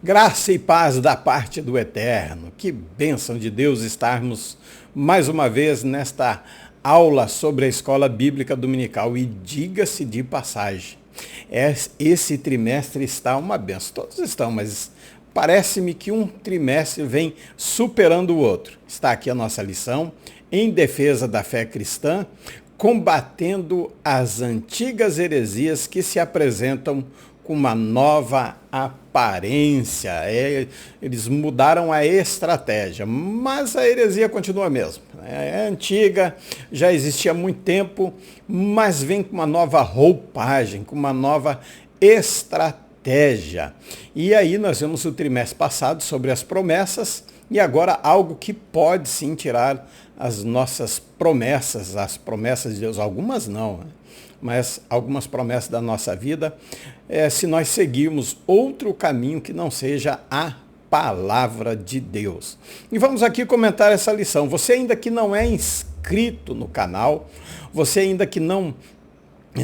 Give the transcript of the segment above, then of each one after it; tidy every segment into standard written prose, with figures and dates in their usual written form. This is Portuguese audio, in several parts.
Graça e paz da parte do Eterno. Que bênção de Deus estarmos mais uma vez nesta aula sobre a Escola Bíblica Dominical. E diga-se de passagem, esse trimestre está uma bênção. Todos estão, mas parece-me que um trimestre vem superando o outro. Está aqui a nossa lição, em defesa da fé cristã, combatendo as antigas heresias que se apresentam com uma nova aparência. Eles mudaram a estratégia, mas a heresia continua mesmo. É antiga, já existia há muito tempo, mas vem com uma nova roupagem, com uma nova estratégia. E aí nós vimos o trimestre passado sobre as promessas, e agora algo que pode sim tirar as nossas promessas, as promessas de Deus, algumas não, né? Mas algumas promessas da nossa vida, se nós seguirmos outro caminho que não seja a palavra de Deus. E vamos aqui comentar essa lição. Você ainda que não é inscrito no canal, você ainda que não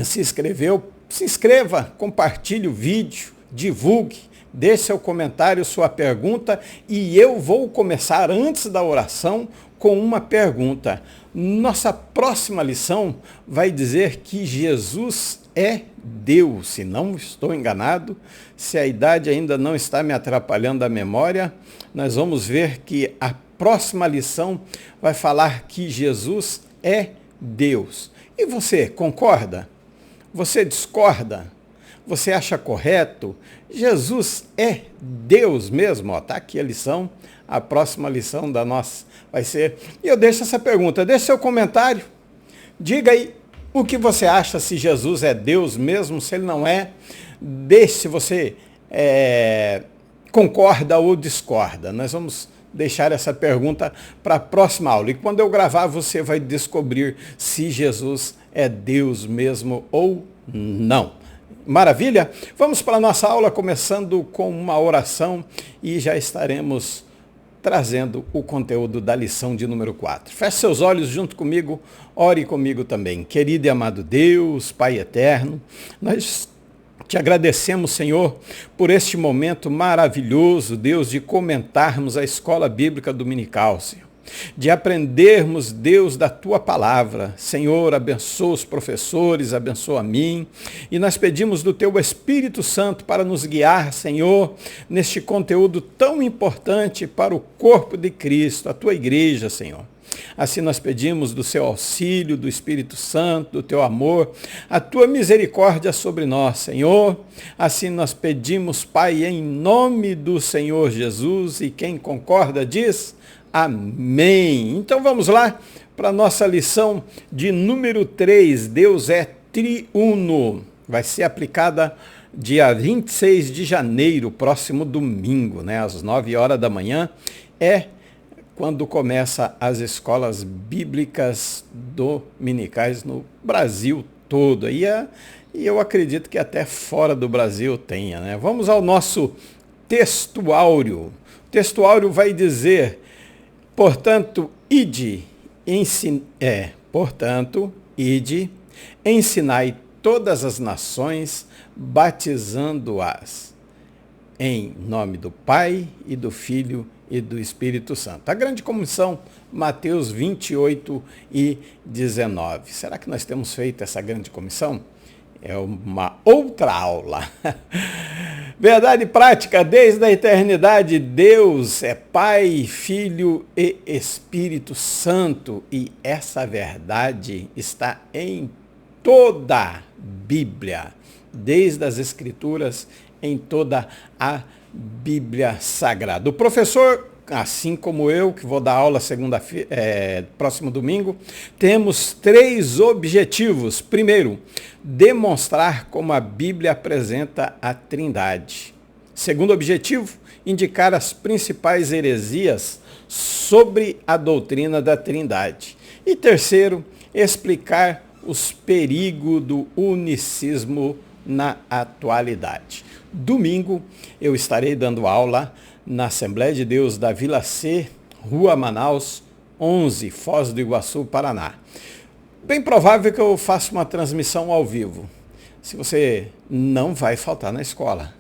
se inscreveu, se inscreva, compartilhe o vídeo, divulgue, deixe seu comentário, sua pergunta, e eu vou começar antes da oração com uma pergunta. Nossa próxima lição vai dizer que Jesus é Deus, se não estou enganado, se a idade ainda não está me atrapalhando a memória, nós vamos ver que a próxima lição vai falar que Jesus é Deus. E você concorda? Você discorda? Você acha correto? Jesus é Deus mesmo? Está aqui a lição, a próxima lição da nossa vai ser. E eu deixo essa pergunta, deixe seu comentário, diga aí o que você acha, se Jesus é Deus mesmo, se ele não é, deixe se você concorda ou discorda. Nós vamos deixar essa pergunta para a próxima aula, e quando eu gravar você vai descobrir se Jesus é Deus mesmo ou não. Maravilha? Vamos para a nossa aula, começando com uma oração, e já estaremos trazendo o conteúdo da lição de número 4. Feche seus olhos junto comigo, ore comigo também. Querido e amado Deus, Pai eterno, nós te agradecemos, Senhor, por este momento maravilhoso, Deus, de comentarmos a Escola Bíblica Dominical, Senhor. De aprendermos, Deus, da Tua Palavra. Senhor, abençoa os professores, abençoa a mim. E nós pedimos do Teu Espírito Santo para nos guiar, Senhor, neste conteúdo tão importante para o corpo de Cristo, a Tua igreja, Senhor. Assim nós pedimos do Seu auxílio, do Espírito Santo, do Teu amor, a Tua misericórdia sobre nós, Senhor. Assim nós pedimos, Pai, em nome do Senhor Jesus, e quem concorda diz amém. Então vamos lá para a nossa lição de número 3, Deus é triuno. Vai ser aplicada dia 26 de janeiro, próximo domingo, né, às 9 horas da manhã, quando começa as escolas bíblicas dominicais no Brasil todo. E eu acredito que até fora do Brasil tenha, né? Vamos ao nosso textuário. O textuário vai dizer: portanto, ide, ensinai todas as nações, batizando-as em nome do Pai e do Filho e do Espírito Santo. A grande comissão, Mateus 28 e 19. Será que nós temos feito essa grande comissão? É uma outra aula. Verdade prática, desde a eternidade, Deus é Pai, Filho e Espírito Santo. E essa verdade está em toda a Bíblia, desde as Escrituras, em toda a Bíblia Sagrada. O professor, assim como eu, que vou dar aula próximo domingo, temos 3 objetivos. Primeiro, demonstrar como a Bíblia apresenta a Trindade. Segundo objetivo, indicar as principais heresias sobre a doutrina da Trindade. E terceiro, explicar os perigos do unicismo na atualidade. Domingo eu estarei dando aula na Assembleia de Deus da Vila C, Rua Manaus, 11, Foz do Iguaçu, Paraná. Bem provável que eu faça uma transmissão ao vivo. Se você não vai faltar na escola.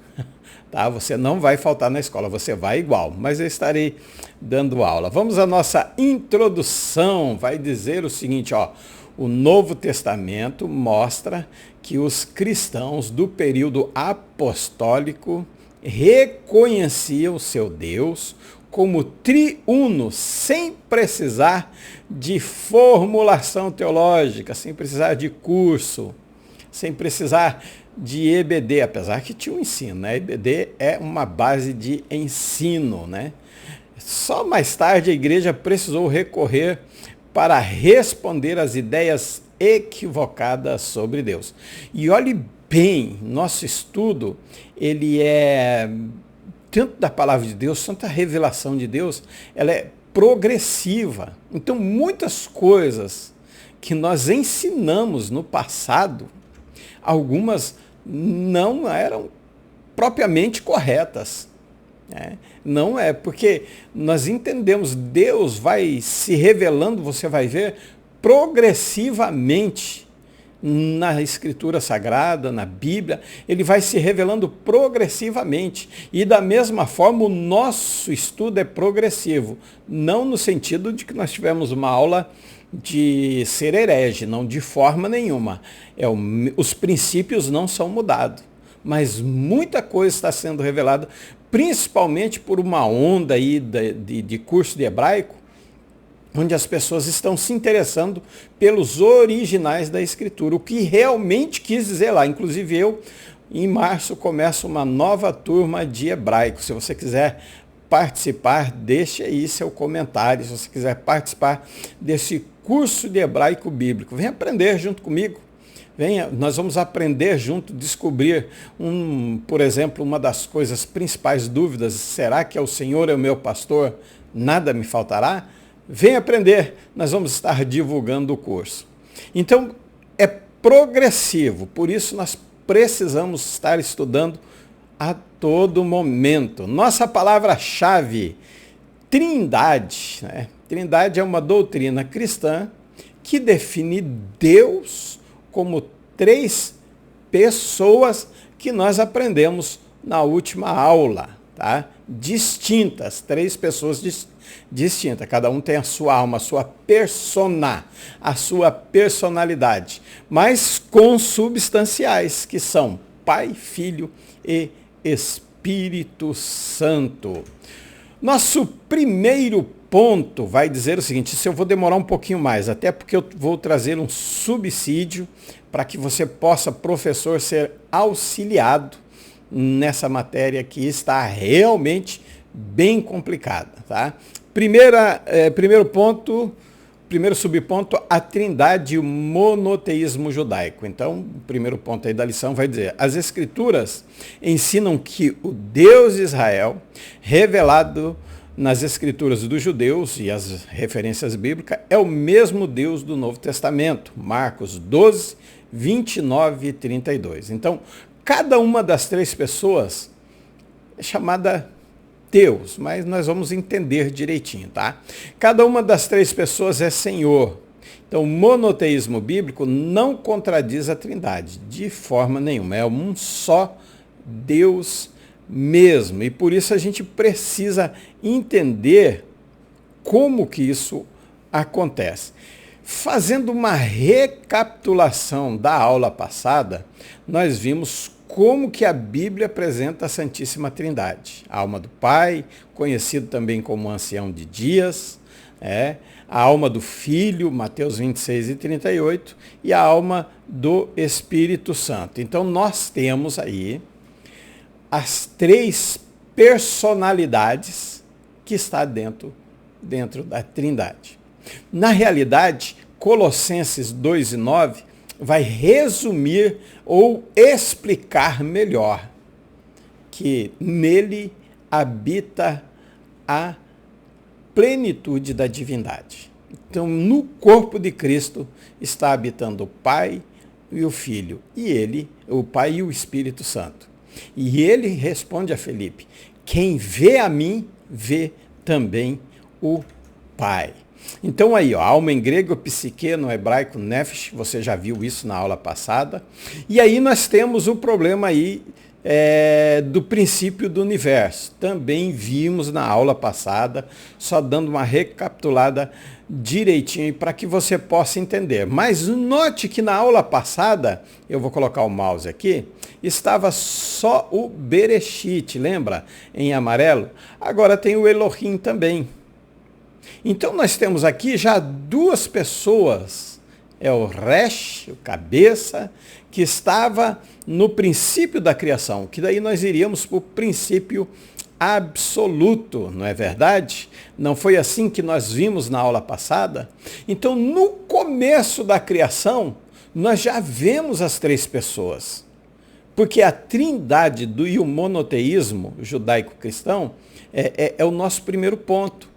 Tá? Você não vai faltar na escola, você vai igual, mas eu estarei dando aula. Vamos à nossa introdução, vai dizer o seguinte, ó, o Novo Testamento mostra que os cristãos do período apostólico reconheciam o seu Deus como triuno, sem precisar de formulação teológica, sem precisar de curso, sem precisar de EBD, apesar que tinha um ensino, né? EBD é uma base de ensino, né? Só mais tarde a igreja precisou recorrer para responder às ideias equivocadas sobre Deus. E olhe bem, nosso estudo, ele é, tanto da palavra de Deus, tanto a revelação de Deus, ela é progressiva. Então, muitas coisas que nós ensinamos no passado, algumas não eram propriamente corretas. Não é, porque nós entendemos, Deus vai se revelando, você vai ver, progressivamente na Escritura Sagrada, na Bíblia, ele vai se revelando progressivamente. E da mesma forma, o nosso estudo é progressivo, não no sentido de que nós tivemos uma aula de ser herege, não de forma nenhuma. Os princípios não são mudados, mas muita coisa está sendo revelada, principalmente por uma onda aí de curso de hebraico, onde as pessoas estão se interessando pelos originais da Escritura, o que realmente quis dizer lá. Inclusive eu, em março, começo uma nova turma de hebraico. Se você quiser participar, deixe aí seu comentário. Se você quiser participar desse curso de hebraico bíblico, venha aprender junto comigo. Venha, nós vamos aprender junto, descobrir, por exemplo, uma das coisas principais dúvidas, será que o Senhor é o meu pastor? Nada me faltará? Venha aprender, nós vamos estar divulgando o curso. Então, é progressivo, por isso nós precisamos estar estudando a todo momento. Nossa palavra-chave, Trindade, né? Trindade é uma doutrina cristã que define Deus como 3 pessoas que nós aprendemos na última aula, tá? Distintas, 3 pessoas distintas. Cada um tem a sua alma, a sua persona, a sua personalidade, mas consubstanciais, que são Pai, Filho e Espírito Santo. Nosso primeiro ponto vai dizer o seguinte, isso eu vou demorar um pouquinho mais, até porque eu vou trazer um subsídio para que você possa, professor, ser auxiliado nessa matéria que está realmente bem complicada, tá? Primeiro subponto, a trindade e o monoteísmo judaico. Então, o primeiro ponto aí da lição vai dizer, as Escrituras ensinam que o Deus de Israel, revelado nas Escrituras dos judeus e as referências bíblicas, é o mesmo Deus do Novo Testamento, Marcos 12, 29 e 32. Então, cada uma das 3 pessoas é chamada Deus, mas nós vamos entender direitinho, tá? Cada uma das 3 pessoas é Senhor. Então, o monoteísmo bíblico não contradiz a Trindade, de forma nenhuma. É um só Deus mesmo. E por isso a gente precisa entender como que isso acontece. Fazendo uma recapitulação da aula passada, nós vimos como que a Bíblia apresenta a Santíssima Trindade. A alma do Pai, conhecido também como Ancião de Dias, a alma do Filho, Mateus 26 e 38, e a alma do Espírito Santo. Então nós temos aí as 3 personalidades que está dentro da Trindade. Na realidade, Colossenses 2 e 9 vai resumir ou explicar melhor que nele habita a plenitude da divindade. Então, no corpo de Cristo está habitando o Pai e o Filho, e ele, o Pai e o Espírito Santo. E ele responde a Felipe, quem vê a mim, vê também o Pai. Então aí, ó, alma em grego, psique, no hebraico, nefesh, você já viu isso na aula passada. E aí nós temos o problema aí do princípio do universo. Também vimos na aula passada, só dando uma recapitulada direitinho para que você possa entender. Mas note que na aula passada, eu vou colocar o mouse aqui, estava só o Bereshit, lembra? Em amarelo. Agora tem o Elohim também. Então nós temos aqui já duas pessoas. É o Resh, o cabeça, que estava no princípio da criação, que daí nós iríamos para o princípio absoluto, não é verdade? Não foi assim que nós vimos na aula passada? Então, no começo da criação, nós já vemos as três pessoas. Porque a trindade e o monoteísmo judaico-cristão é o nosso primeiro ponto.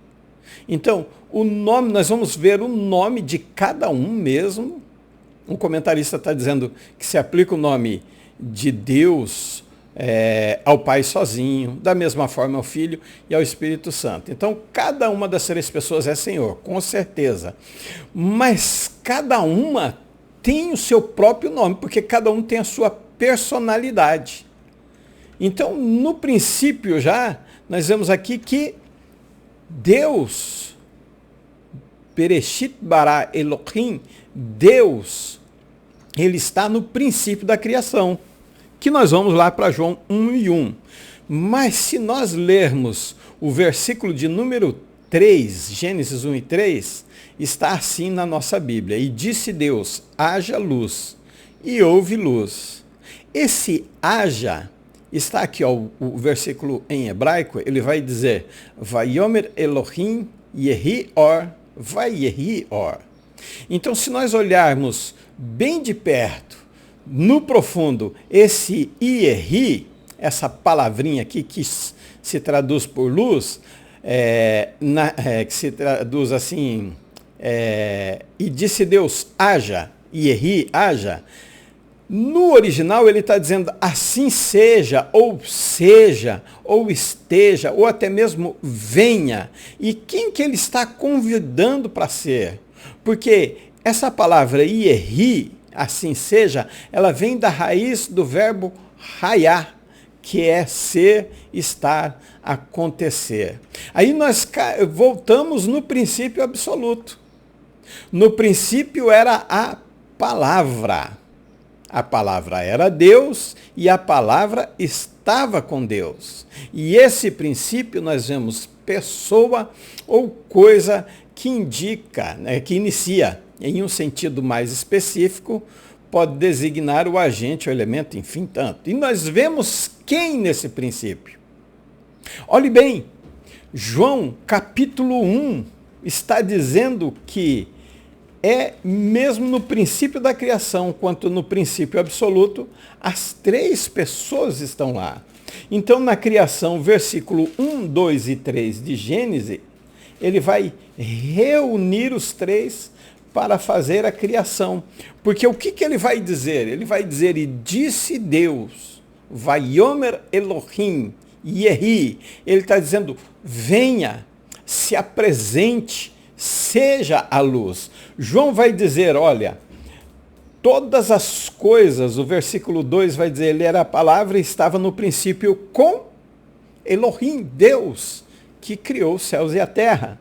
Então, o nome, nós vamos ver o nome de cada um mesmo. Um comentarista está dizendo que se aplica o nome de Deus ao Pai sozinho, da mesma forma ao Filho e ao Espírito Santo. Então, cada uma das três pessoas é Senhor, com certeza. Mas cada uma tem o seu próprio nome, porque cada um tem a sua personalidade. Então, no princípio já, nós vemos aqui que Deus, Bereshit bara Elohim, Deus, ele está no princípio da criação, que nós vamos lá para João 1:1. Mas se nós lermos o versículo de número 3, Gênesis 1:3, está assim na nossa Bíblia. E disse Deus, haja luz, e houve luz. Esse haja está aqui, ó, o versículo em hebraico, ele vai dizer, Vayomer Elohim yehi or, vayehi or. Então, se nós olharmos bem de perto, no profundo, esse Ierri, essa palavrinha aqui que se traduz por luz, que se traduz assim, e disse Deus, haja, Ierri, haja. No original ele está dizendo assim seja, ou esteja, ou até mesmo venha. E quem que ele está convidando para ser? Porque essa palavra Ierri, assim seja, ela vem da raiz do verbo raiar, que é ser, estar, acontecer. Aí nós voltamos no princípio absoluto. No princípio era a palavra. A palavra era Deus e a palavra estava com Deus. E esse princípio nós vemos pessoa ou coisa que indica, que inicia, em um sentido mais específico, pode designar o agente, o elemento, enfim, tanto. E nós vemos quem nesse princípio? Olhe bem, João capítulo 1 está dizendo que mesmo no princípio da criação, quanto no princípio absoluto, as três pessoas estão lá. Então, na criação, versículo 1, 2 e 3 de Gênesis, ele vai reunir os três para fazer a criação. Porque o que ele vai dizer? Ele vai dizer, e disse Deus, Vayomer Elohim, Yehi. Ele está dizendo, venha, se apresente, seja a luz. João vai dizer, olha, todas as coisas, o versículo 2 vai dizer, ele era a palavra e estava no princípio com Elohim, Deus, que criou os céus e a terra.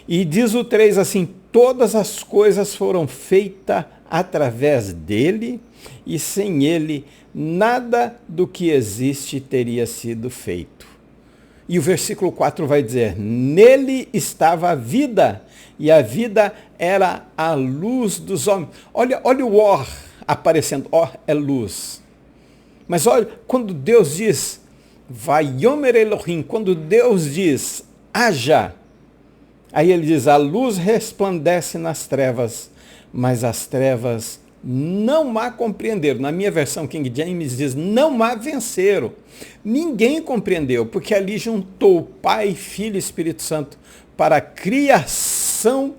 E diz o 3 assim, todas as coisas foram feitas através dele, e sem ele, nada do que existe teria sido feito. E o versículo 4 vai dizer, nele estava a vida, e a vida era a luz dos homens. Olha o or aparecendo, or é luz. Mas olha, quando Deus diz, Vayomer Elohim, quando Deus diz, haja, aí ele diz, a luz resplandece nas trevas, mas as trevas não a compreenderam. Na minha versão King James diz, não a venceram. Ninguém compreendeu, porque ali juntou Pai, Filho e Espírito Santo para a criação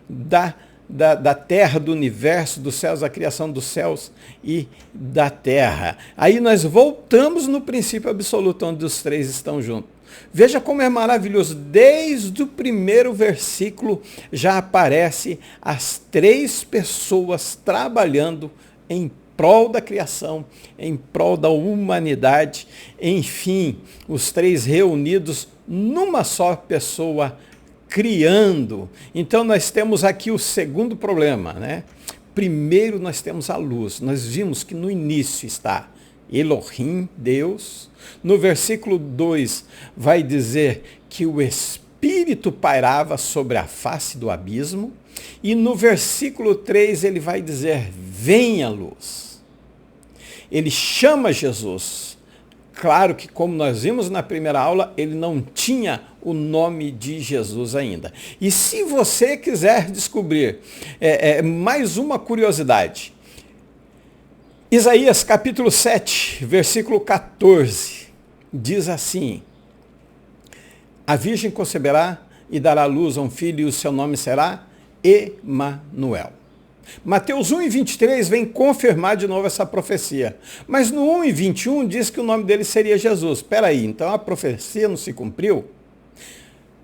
da terra, do universo, dos céus, a criação dos céus e da terra. Aí nós voltamos no princípio absoluto, onde os três estão juntos. Veja como é maravilhoso, desde o primeiro versículo já aparece as três pessoas trabalhando em prol da criação, em prol da humanidade, enfim, os três reunidos numa só pessoa, criando. Então nós temos aqui o segundo problema, né? Primeiro nós temos a luz. Nós vimos que no início está Elohim, Deus. No versículo 2 vai dizer que o Espírito pairava sobre a face do abismo. E no versículo 3 ele vai dizer, venha luz. Ele chama Jesus. Claro que, como nós vimos na primeira aula, ele não tinha o nome de Jesus ainda. E se você quiser descobrir mais uma curiosidade, Isaías capítulo 7, versículo 14, diz assim, a virgem conceberá e dará à luz a um filho e o seu nome será Emanuel. Mateus 1:23 vem confirmar de novo essa profecia. Mas no 1:21 diz que o nome dele seria Jesus. Espera aí, então a profecia não se cumpriu?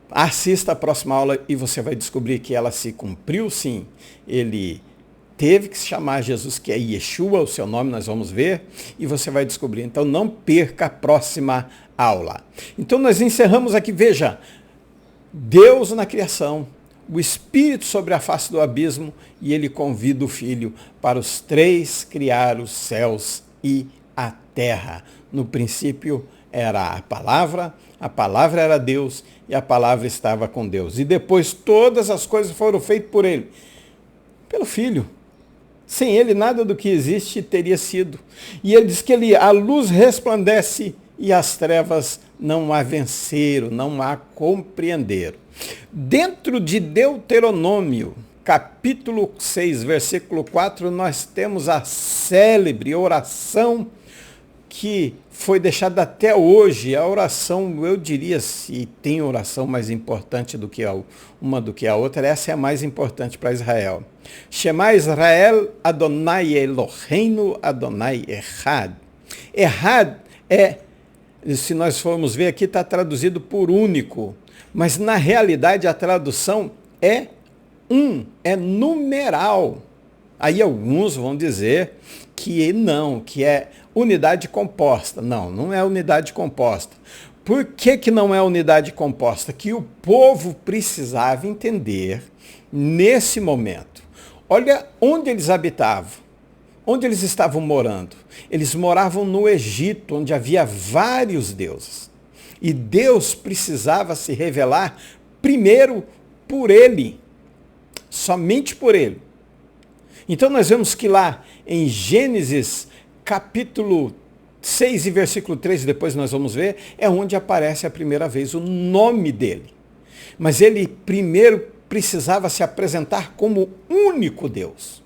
Assista a próxima aula e você vai descobrir que ela se cumpriu sim. Ele teve que se chamar Jesus, que é Yeshua, o seu nome nós vamos ver, e você vai descobrir. Então não perca a próxima aula. Então nós encerramos aqui, veja, Deus na criação, o Espírito sobre a face do abismo, e ele convida o Filho para os três criar os céus e a terra. No princípio era a palavra era Deus, e a palavra estava com Deus. E depois todas as coisas foram feitas por ele, pelo Filho. Sem ele nada do que existe teria sido. E ele diz que a luz resplandece e as trevas não a venceram, não a compreenderam. Dentro de Deuteronômio, capítulo 6, versículo 4, nós temos a célebre oração que foi deixada até hoje. A oração, eu diria, se tem oração mais importante do que uma do que a outra, essa é a mais importante para Israel. Shema Israel, Adonai Eloheinu, Adonai Echad. Echad se nós formos ver aqui, está traduzido por único. Mas na realidade a tradução é é numeral. Aí alguns vão dizer que não, que é unidade composta. Não, não é unidade composta. Por que não é unidade composta? Que o povo precisava entender nesse momento. Olha onde eles habitavam. Onde eles estavam morando? Eles moravam no Egito, onde havia vários deuses. E Deus precisava se revelar primeiro por ele. Somente por ele. Então nós vemos que lá em Gênesis capítulo 6 e versículo 3, depois nós vamos ver, é onde aparece a primeira vez o nome dele. Mas ele primeiro precisava se apresentar como único Deus.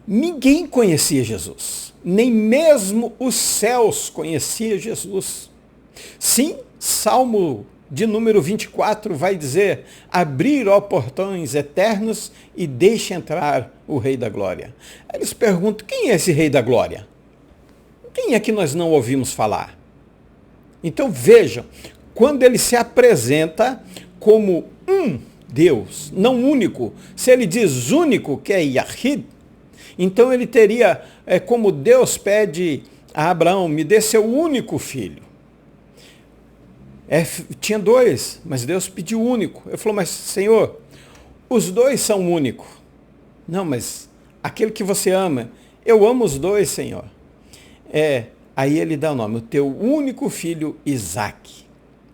Ninguém conhecia Jesus, nem mesmo os céus conheciam Jesus. Sim, Salmo de número 24 vai dizer, abrir, ó portões eternos e deixe entrar o Rei da Glória. Eles perguntam, quem é esse Rei da Glória? Quem é que nós não ouvimos falar? Então vejam, quando ele se apresenta como um Deus, não único, se ele diz único, que é Yahid, então ele teria, como Deus pede a Abraão, me dê seu único filho. Tinha dois, mas Deus pediu único. Ele falou, mas Senhor, os dois são únicos. Não, mas aquele que você ama, eu amo os dois, Senhor. Aí ele dá o nome, o teu único filho Isaque.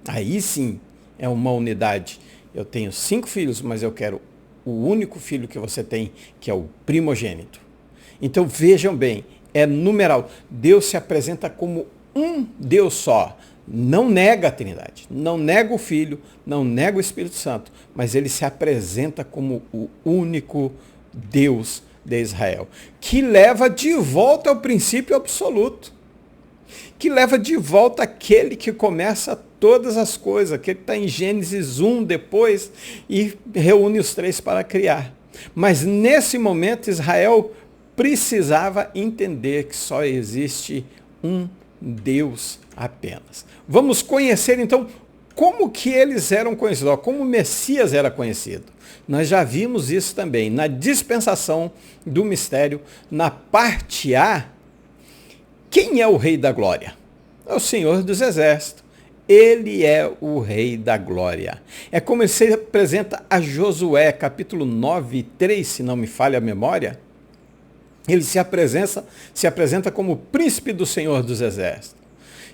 Aí sim é uma unidade. Eu tenho 5 filhos, mas eu quero o único filho que você tem, que é o primogênito. Então vejam bem, é numeral. Deus se apresenta como um Deus só. Não nega a Trindade, não nega o Filho, não nega o Espírito Santo, mas ele se apresenta como o único Deus de Israel, que leva de volta ao princípio absoluto, que leva de volta aquele que começa todas as coisas, aquele que está em Gênesis 1 depois e reúne os três para criar. Mas nesse momento Israel precisava entender que só existe um Deus apenas. Vamos conhecer então como que eles eram conhecidos? Como o Messias era conhecido? Nós já vimos isso também na dispensação do mistério, na parte A. Quem é o Rei da Glória? É o Senhor dos Exércitos. Ele é o Rei da Glória. É como ele se apresenta a Josué, capítulo 9, 3, se não me falha a memória. Ele se apresenta como príncipe do Senhor dos Exércitos.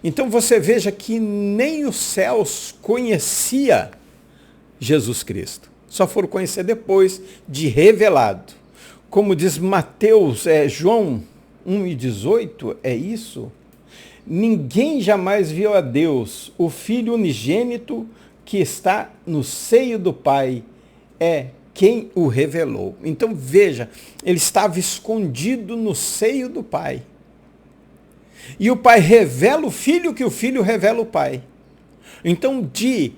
Então você veja que nem os céus conhecia Jesus Cristo. Só foram conhecer depois de revelado. Como diz Mateus, João 1,18, é isso? Ninguém jamais viu a Deus, o Filho unigênito que está no seio do Pai é quem o revelou. Então veja, ele estava escondido no seio do Pai. E o Pai revela o Filho, que o Filho revela o Pai. Então de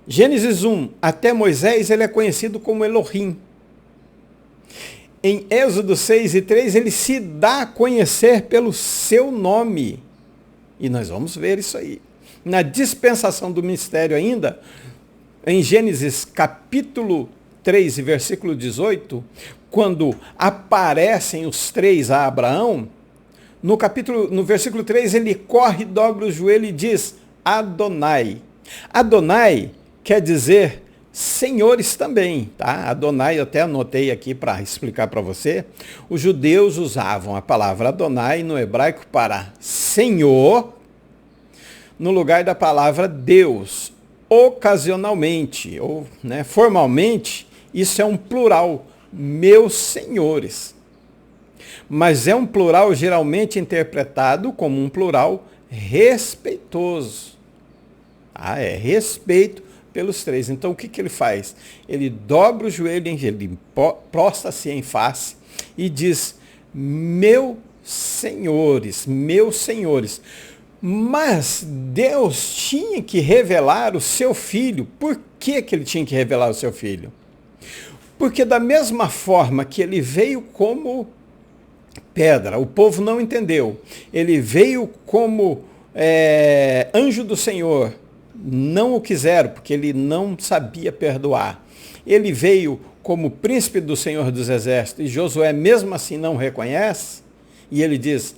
Gênesis 1 até Moisés, ele é conhecido como Elohim. Em Êxodo 6 e 3, ele se dá a conhecer pelo seu nome. E nós vamos ver isso aí. Na dispensação do ministério ainda, em Gênesis capítulo 3 e versículo 18, quando aparecem os três a Abraão, no versículo 3 ele corre, dobra o joelho e diz Adonai. Adonai quer dizer senhores também, tá? Adonai, eu até anotei aqui para explicar para você. Os judeus usavam a palavra Adonai no hebraico para Senhor, no lugar da palavra Deus. Ocasionalmente, ou formalmente, isso é um plural, meus senhores. Mas é um plural geralmente interpretado como um plural respeitoso. É respeito pelos três. Então o que ele faz? Ele dobra o joelho, ele prostra-se em face e diz, meus senhores, meus senhores. Mas Deus tinha que revelar o seu Filho. Por que ele tinha que revelar o seu Filho? Porque da mesma forma que ele veio como pedra, o povo não entendeu. Ele veio como anjo do Senhor, não o quiseram, porque ele não sabia perdoar. Ele veio como príncipe do Senhor dos Exércitos, e Josué mesmo assim não reconhece, e ele diz,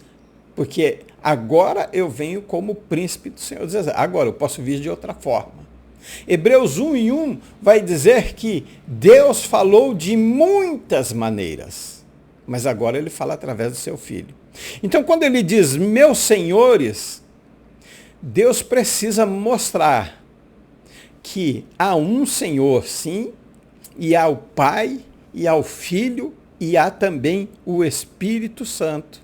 porque agora eu venho como príncipe do Senhor dos Exércitos, agora eu posso vir de outra forma. Hebreus 1:1 vai dizer que Deus falou de muitas maneiras, mas agora ele fala através do seu Filho. Então quando ele diz, meus senhores, Deus precisa mostrar que há um Senhor, sim, e há o Pai, e há o Filho, e há também o Espírito Santo.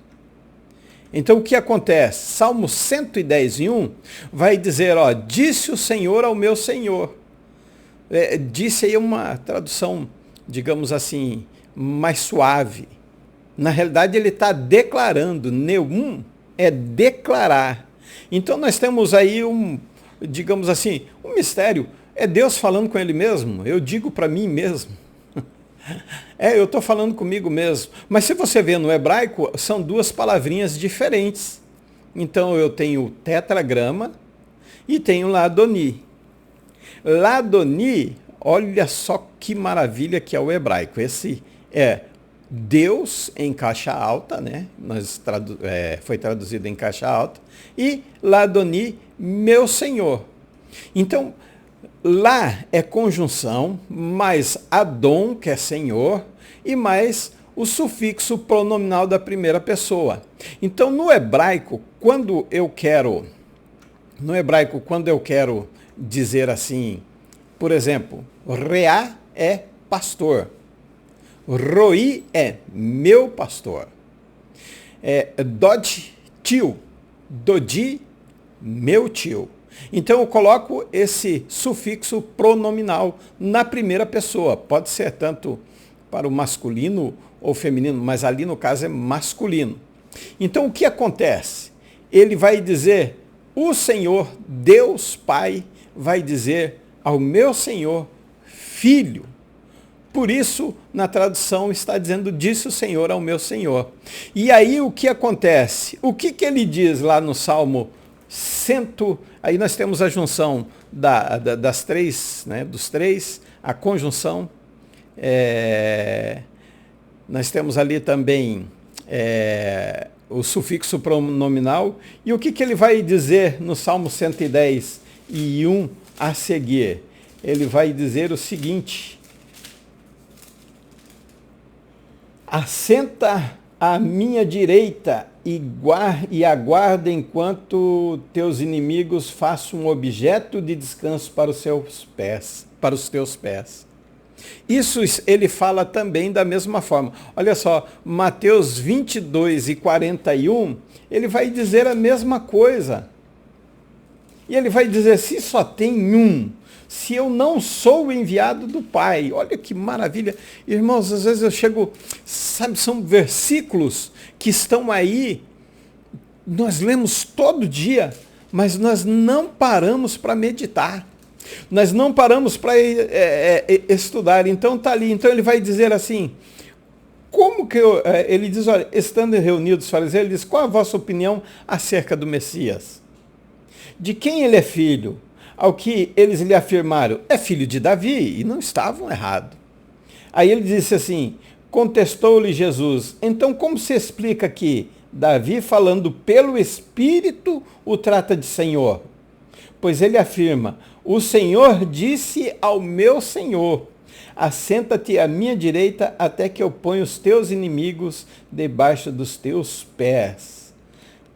Então o que acontece? Salmo 110:1 vai dizer, disse o Senhor ao meu Senhor. Disse aí uma tradução, digamos assim, mais suave. Na realidade ele está declarando, neum é declarar. Então nós temos aí digamos assim, um mistério. É Deus falando com ele mesmo. Eu digo para mim mesmo. Eu estou falando comigo mesmo. Mas se você vê no hebraico, são duas palavrinhas diferentes. Então eu tenho tetragrama e tenho ladoni. Ladoni, olha só que maravilha que é o hebraico. Esse é Deus em caixa alta, né? Foi traduzido em caixa alta. E ladoni, meu Senhor. Então, lá é conjunção, mais Adon, que é Senhor, e mais o sufixo pronominal da primeira pessoa. Então, no hebraico, quando eu quero dizer assim, por exemplo, Reá é pastor, Roi é meu pastor, Dod, tio, Dodi, meu tio. Então eu coloco esse sufixo pronominal na primeira pessoa. Pode ser tanto para o masculino ou feminino, mas ali no caso é masculino. Então o que acontece? Ele vai dizer, o Senhor, Deus Pai, vai dizer ao meu Senhor, Filho. Por isso, na tradução está dizendo, disse o Senhor ao meu Senhor. E aí o que acontece? O que ele diz lá no Salmo Aí nós temos a junção das três, né, dos três, a conjunção. Nós temos ali também o sufixo pronominal. E o que ele vai dizer no Salmo 110:1 a seguir? Ele vai dizer o seguinte: assenta à minha direita e aguarda enquanto teus inimigos façam um objeto de descanso para os teus pés. Isso ele fala também da mesma forma. Olha só, Mateus 22:41, ele vai dizer a mesma coisa. E ele vai dizer, se só tem um, se eu não sou o enviado do Pai. Olha que maravilha. Irmãos, às vezes eu chego, sabe, são versículos que estão aí, nós lemos todo dia, mas nós não paramos para meditar. Nós não paramos para estudar. Então está ali. Então ele vai dizer assim, como que ele diz, olha, estando reunidos os fariseus, ele diz, qual a vossa opinião acerca do Messias? De quem ele é filho? Ao que eles lhe afirmaram, é filho de Davi, e não estavam errados. Aí ele disse assim, contestou-lhe Jesus, então como se explica que Davi, falando pelo Espírito, o trata de Senhor? Pois ele afirma, o Senhor disse ao meu Senhor, assenta-te à minha direita até que eu ponha os teus inimigos debaixo dos teus pés.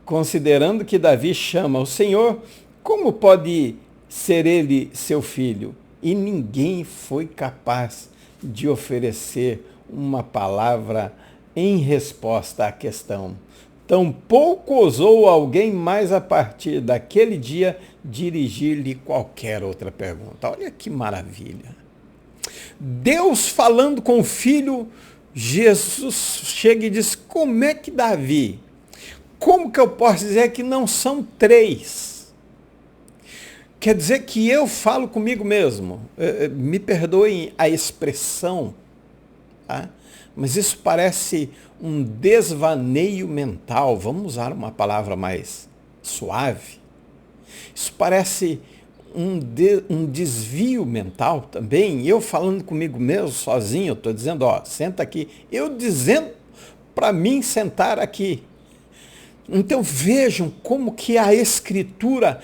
Considerando que Davi chama o Senhor, como pode ser ele seu filho? E ninguém foi capaz de oferecer uma palavra em resposta à questão. Tampouco ousou alguém mais a partir daquele dia dirigir-lhe qualquer outra pergunta. Olha que maravilha. Deus falando com o filho, Jesus chega e diz, como é que Davi? Como que eu posso dizer que não são três? Quer dizer que eu falo comigo mesmo. Me perdoem a expressão, tá? Mas isso parece um desvaneio mental. Vamos usar uma palavra mais suave. Isso parece um desvio mental também. Eu falando comigo mesmo, sozinho, eu estou dizendo, ó, senta aqui. Eu dizendo para mim sentar aqui. Então vejam como que a Escritura,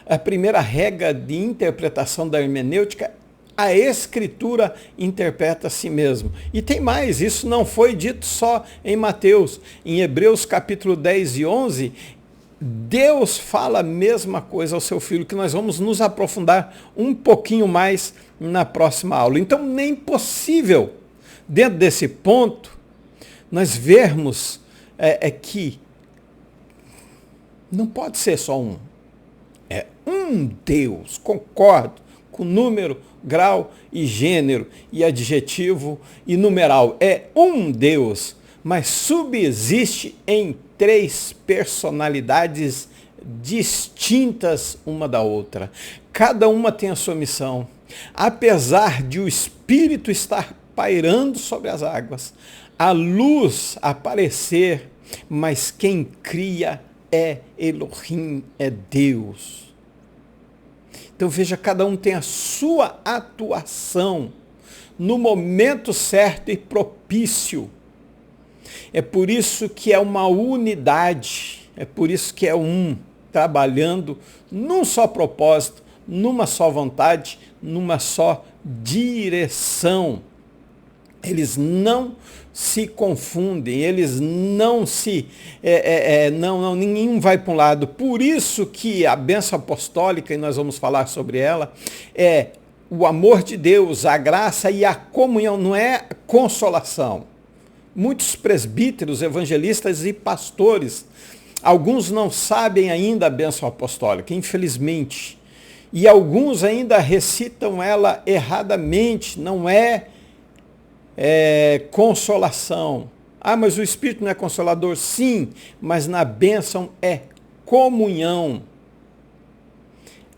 a primeira regra de interpretação da hermenêutica, a Escritura interpreta a si mesmo. E tem mais, isso não foi dito só em Mateus. Em Hebreus capítulo 10:11, Deus fala a mesma coisa ao seu filho, que nós vamos nos aprofundar um pouquinho mais na próxima aula. Então nem possível, dentro desse ponto, nós vermos que não pode ser só um. É um Deus, concordo, com número, grau e gênero, e adjetivo e numeral. É um Deus, mas subsiste em três personalidades distintas uma da outra. Cada uma tem a sua missão. Apesar de o Espírito estar pairando sobre as águas, a luz aparecer, mas quem cria é Elohim, é Deus. Então veja, cada um tem a sua atuação no momento certo e propício. É por isso que é uma unidade, é por isso que é um, trabalhando num só propósito, numa só vontade, numa só direção. Eles não se confundem, eles não se... nenhum vai para um lado. Por isso que a bênção apostólica, e nós vamos falar sobre ela, é o amor de Deus, a graça e a comunhão, não é consolação. Muitos presbíteros, evangelistas e pastores, alguns não sabem ainda a bênção apostólica, infelizmente. E alguns ainda recitam ela erradamente, não é consolação. Ah, mas o Espírito não é consolador? Sim, mas na bênção é comunhão.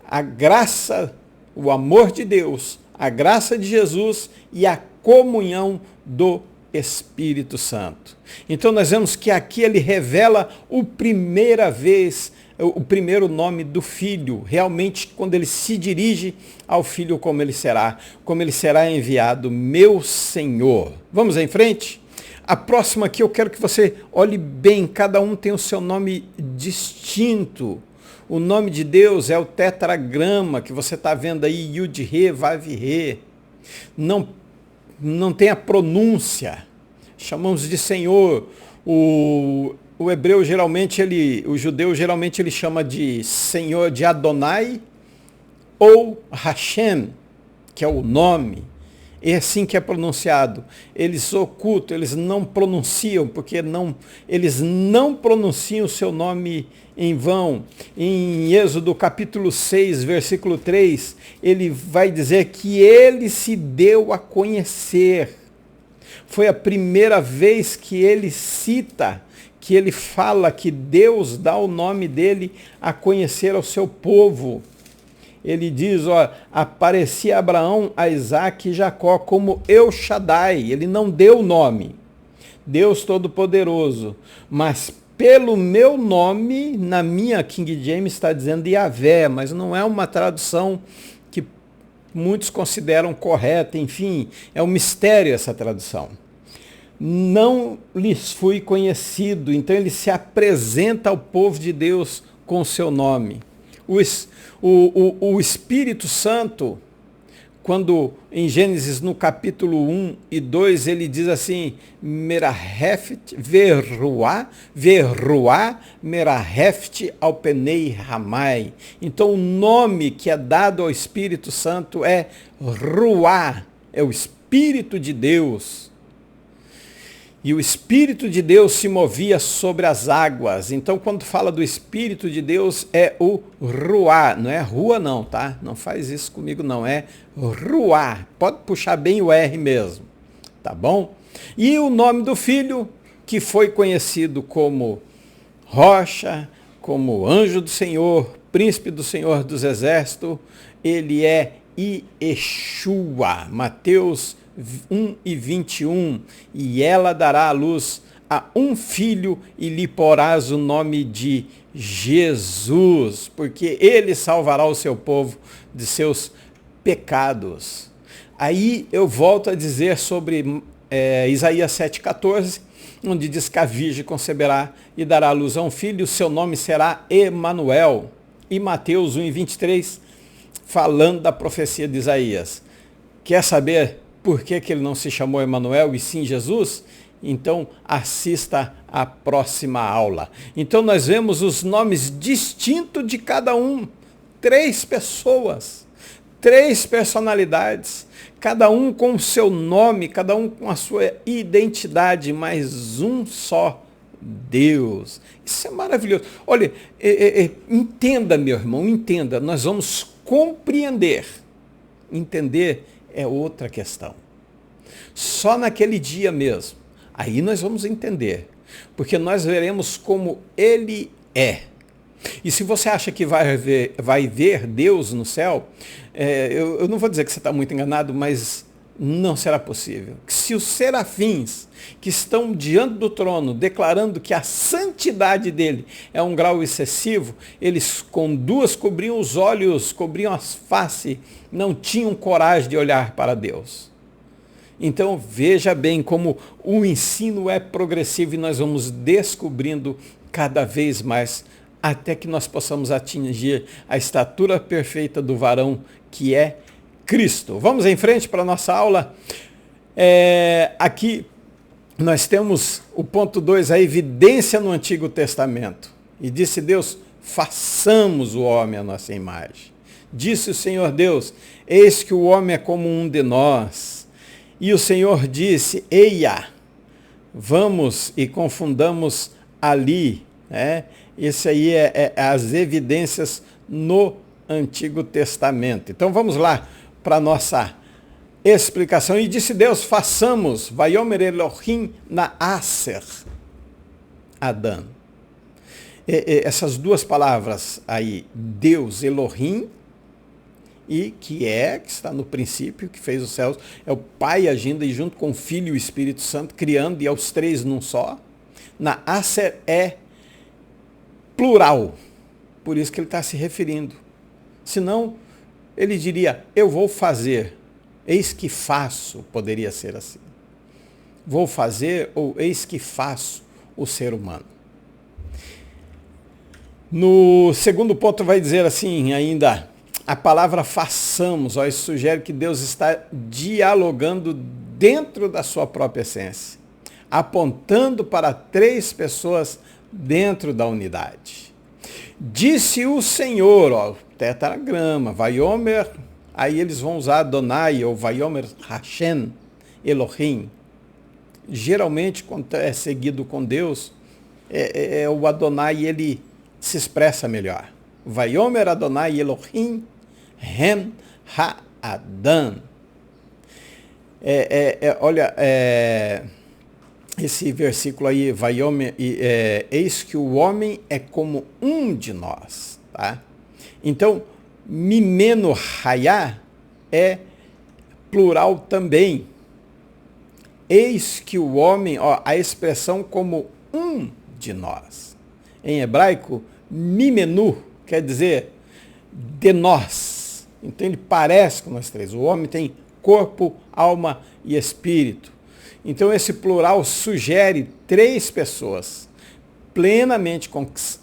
A graça, o amor de Deus, a graça de Jesus e a comunhão do Espírito Santo. Então nós vemos que aqui ele revela o primeiro nome do Filho, realmente quando ele se dirige ao Filho como ele será enviado, meu Senhor. Vamos em frente? A próxima aqui eu quero que você olhe bem, cada um tem o seu nome distinto. O nome de Deus é o tetragrama que você está vendo aí, Yud, Re, Vav, Re. Não tem a pronúncia. Chamamos de Senhor. O hebreu geralmente, o judeu geralmente ele chama de Senhor de Adonai ou Hashem, que é o nome. É assim que é pronunciado. Eles ocultam, eles não pronunciam, porque eles não pronunciam o seu nome em vão. Em Êxodo capítulo 6, versículo 3, ele vai dizer que ele se deu a conhecer. Foi a primeira vez que ele cita, que ele fala que Deus dá o nome dele a conhecer ao seu povo. Ele diz, aparecia a Abraão, a Isaac e Jacó como El Shaddai. Ele não deu o nome, Deus Todo-Poderoso. Mas pelo meu nome, na minha King James está dizendo Yahvé, mas não é uma tradução que muitos consideram correta. Enfim, é um mistério essa tradução. Não lhes fui conhecido. Então ele se apresenta ao povo de Deus com o seu nome. O Espírito Santo, quando em Gênesis no capítulo 1 e 2 ele diz assim, Meraheft Veruá Meraheft Alpenei Ramai. Então o nome que é dado ao Espírito Santo é Ruá, é o Espírito de Deus. E o Espírito de Deus se movia sobre as águas. Então, quando fala do Espírito de Deus, é o Ruá. Não é rua não, tá? Não faz isso comigo não, é Ruá. Pode puxar bem o R mesmo, tá bom? E o nome do Filho, que foi conhecido como Rocha, como Anjo do Senhor, Príncipe do Senhor dos Exércitos, ele é Yeshua. Mateus 1 e 21, e ela dará à luz a um filho e lhe porás o nome de Jesus, porque ele salvará o seu povo de seus pecados. Aí eu volto a dizer sobre Isaías 7,14, onde diz que a virgem conceberá e dará à luz a um filho, e o seu nome será Emanuel. E Mateus 1 e 23, falando da profecia de Isaías. Quer saber por que ele não se chamou Emanuel e sim Jesus? Então assista à próxima aula. Então nós vemos os nomes distintos de cada um. 3 pessoas, 3 personalidades, cada um com o seu nome, cada um com a sua identidade, mas um só Deus. Isso é maravilhoso. Olha, entenda, meu irmão, entenda. Nós vamos compreender. Entender é outra questão. Só naquele dia mesmo. Aí nós vamos entender. Porque nós veremos como ele é. E se você acha que vai ver Deus no céu, eu não vou dizer que você está muito enganado, mas não será possível. Se os serafins que estão diante do trono declarando que a santidade dele é um grau excessivo, eles com 2 cobriam os olhos, cobriam as faces, não tinham coragem de olhar para Deus. Então veja bem como o ensino é progressivo e nós vamos descobrindo cada vez mais até que nós possamos atingir a estatura perfeita do varão que é Cristo. Vamos em frente para a nossa aula. Aqui nós temos o ponto 2, a evidência no Antigo Testamento. E disse Deus, façamos o homem à nossa imagem. Disse o Senhor Deus, eis que o homem é como um de nós. E o Senhor disse, eia, vamos e confundamos ali. Esse aí é as evidências no Antigo Testamento. Então vamos lá para a nossa explicação. E disse Deus, façamos, Vaiomer Elohim Naaser, Adão. Essas 2 palavras aí, Deus, Elohim, e que está no princípio, que fez os céus, é o Pai agindo e junto com o Filho e o Espírito Santo, criando, e é os três num só. Na Aser é plural, por isso que ele está se referindo. Senão, ele diria, eu vou fazer, eis que faço, poderia ser assim. Vou fazer, ou eis que faço o ser humano. No segundo ponto vai dizer assim ainda, a palavra façamos, isso sugere que Deus está dialogando dentro da sua própria essência, apontando para três pessoas dentro da unidade. Disse o Senhor, tetragrama, Vaiomer, aí eles vão usar Adonai, ou Vaiomer Hashem, Elohim. Geralmente, quando é seguido com Deus, o Adonai, ele se expressa melhor. Vaiomer Adonai Elohim Hem Ha-Adam. Olha, esse versículo aí, Vaiomer, eis que o homem é como um de nós. Tá? Então, Mimeno Hayá é plural também. Eis que o homem, a expressão como um de nós. Em hebraico, mimenu, quer dizer de nós. Então ele parece com nós três. O homem tem corpo, alma e espírito. Então esse plural sugere três pessoas plenamente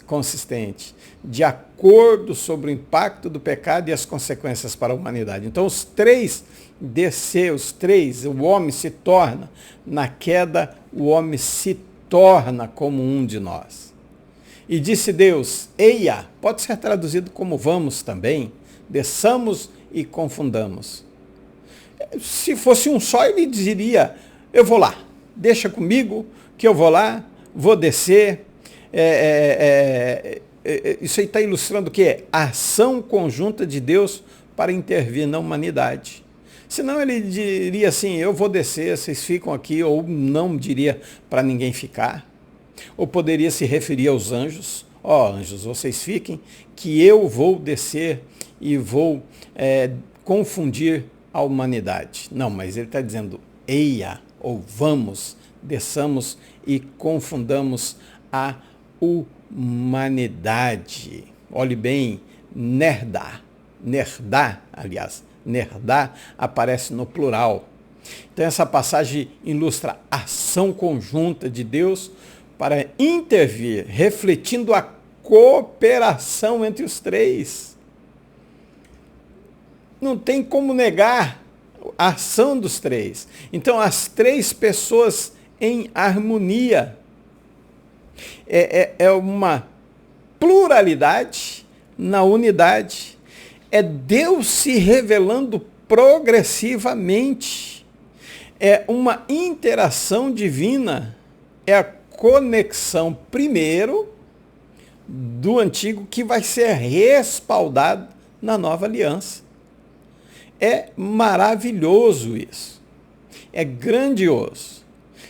consistentes, de acordo sobre o impacto do pecado e as consequências para a humanidade. Então os três o homem se torna, na queda, o homem se torna como um de nós. E disse Deus, eia, pode ser traduzido como vamos também, desçamos e confundamos. Se fosse um só, ele diria, eu vou lá, deixa comigo, que eu vou lá, vou descer. Isso aí está ilustrando o quê? A ação conjunta de Deus para intervir na humanidade. Senão ele diria assim, eu vou descer, vocês ficam aqui, ou não diria para ninguém ficar. Ou poderia se referir aos anjos, anjos, vocês fiquem, que eu vou descer e vou confundir a humanidade. Não, mas ele está dizendo, eia, ou vamos, desçamos e confundamos a humanidade. Olhe bem, nerdá, aliás, nerdá aparece no plural. Então essa passagem ilustra a ação conjunta de Deus para intervir, refletindo a cooperação entre os três. Não tem como negar a ação dos três. Então as três pessoas em harmonia. É uma pluralidade na unidade. É Deus se revelando progressivamente. É uma interação divina. É a conexão, primeiro, do antigo que vai ser respaldado na nova aliança. É maravilhoso isso. É grandioso.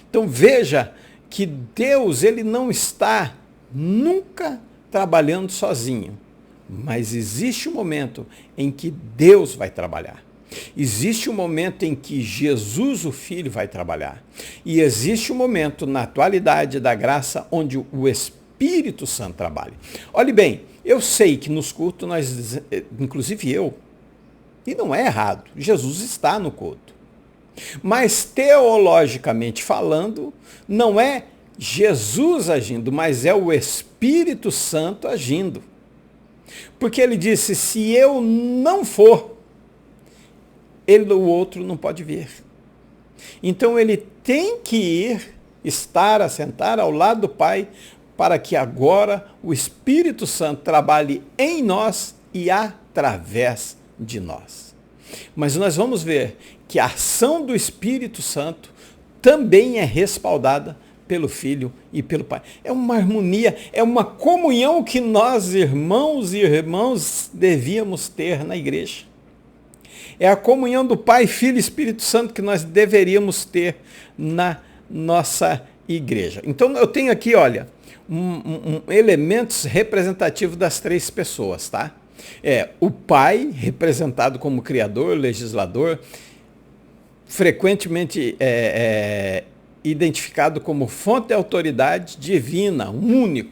Então veja que Deus, ele não está nunca trabalhando sozinho. Mas existe um momento em que Deus vai trabalhar. Existe um momento em que Jesus, o Filho, vai trabalhar. E existe um momento na atualidade da graça onde o Espírito Santo trabalha. Olhe bem, eu sei que nos cultos nós, inclusive eu, e não é errado, Jesus está no culto. Mas teologicamente falando, não é Jesus agindo, mas é o Espírito Santo agindo. Porque ele disse, se eu não for, o outro não pode vir. Então ele tem que ir, assentar ao lado do Pai, para que agora o Espírito Santo trabalhe em nós e através de nós. Mas nós vamos ver que a ação do Espírito Santo também é respaldada pelo Filho e pelo Pai. É uma harmonia, é uma comunhão que nós, irmãos e irmãs, devíamos ter na igreja. É a comunhão do Pai, Filho e Espírito Santo que nós deveríamos ter na nossa igreja. Então eu tenho aqui, olha, elementos representativos das três pessoas, tá? O Pai, representado como Criador, legislador, frequentemente identificado como fonte de autoridade divina, único.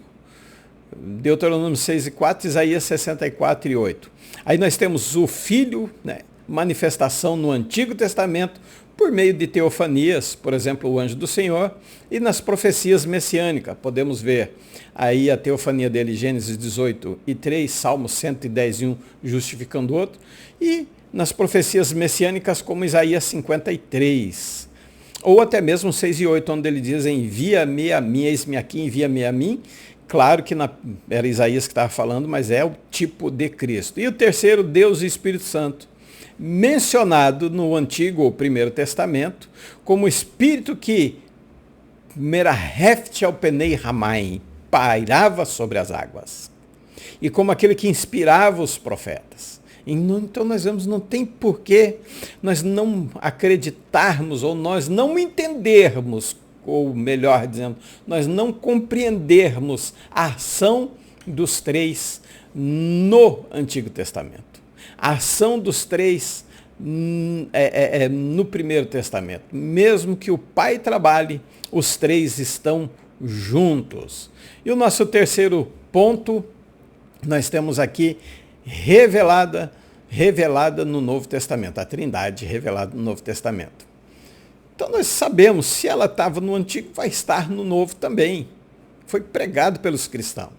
Deuteronômio 6:4, Isaías 64:8. Aí nós temos o Filho, né, manifestação no Antigo Testamento, por meio de teofanias, por exemplo, o anjo do Senhor, e nas profecias messiânicas. Podemos ver aí a teofania dele, Gênesis 18:3, Salmo 110:1, justificando o outro, e nas profecias messiânicas como Isaías 53, ou até mesmo 6:8, onde ele diz, envia-me a mim, eis-me aqui, envia-me a mim. Claro que era Isaías que estava falando, mas é o tipo de Cristo. E o terceiro, Deus e Espírito Santo, mencionado no Antigo ou Primeiro Testamento como Espírito que meraheft al penei ramai, pairava sobre as águas, e como aquele que inspirava os profetas. Então nós vemos, não tem porquê nós não acreditarmos ou nós não entendermos, ou melhor dizendo, nós não compreendermos a ação dos três no Antigo Testamento. A ação dos três no Primeiro Testamento. Mesmo que o Pai trabalhe, os três estão juntos. E o nosso terceiro ponto, nós temos aqui revelada no Novo Testamento, a Trindade revelada no Novo Testamento. Então nós sabemos, se ela estava no Antigo, vai estar no Novo também. Foi pregado pelos cristãos.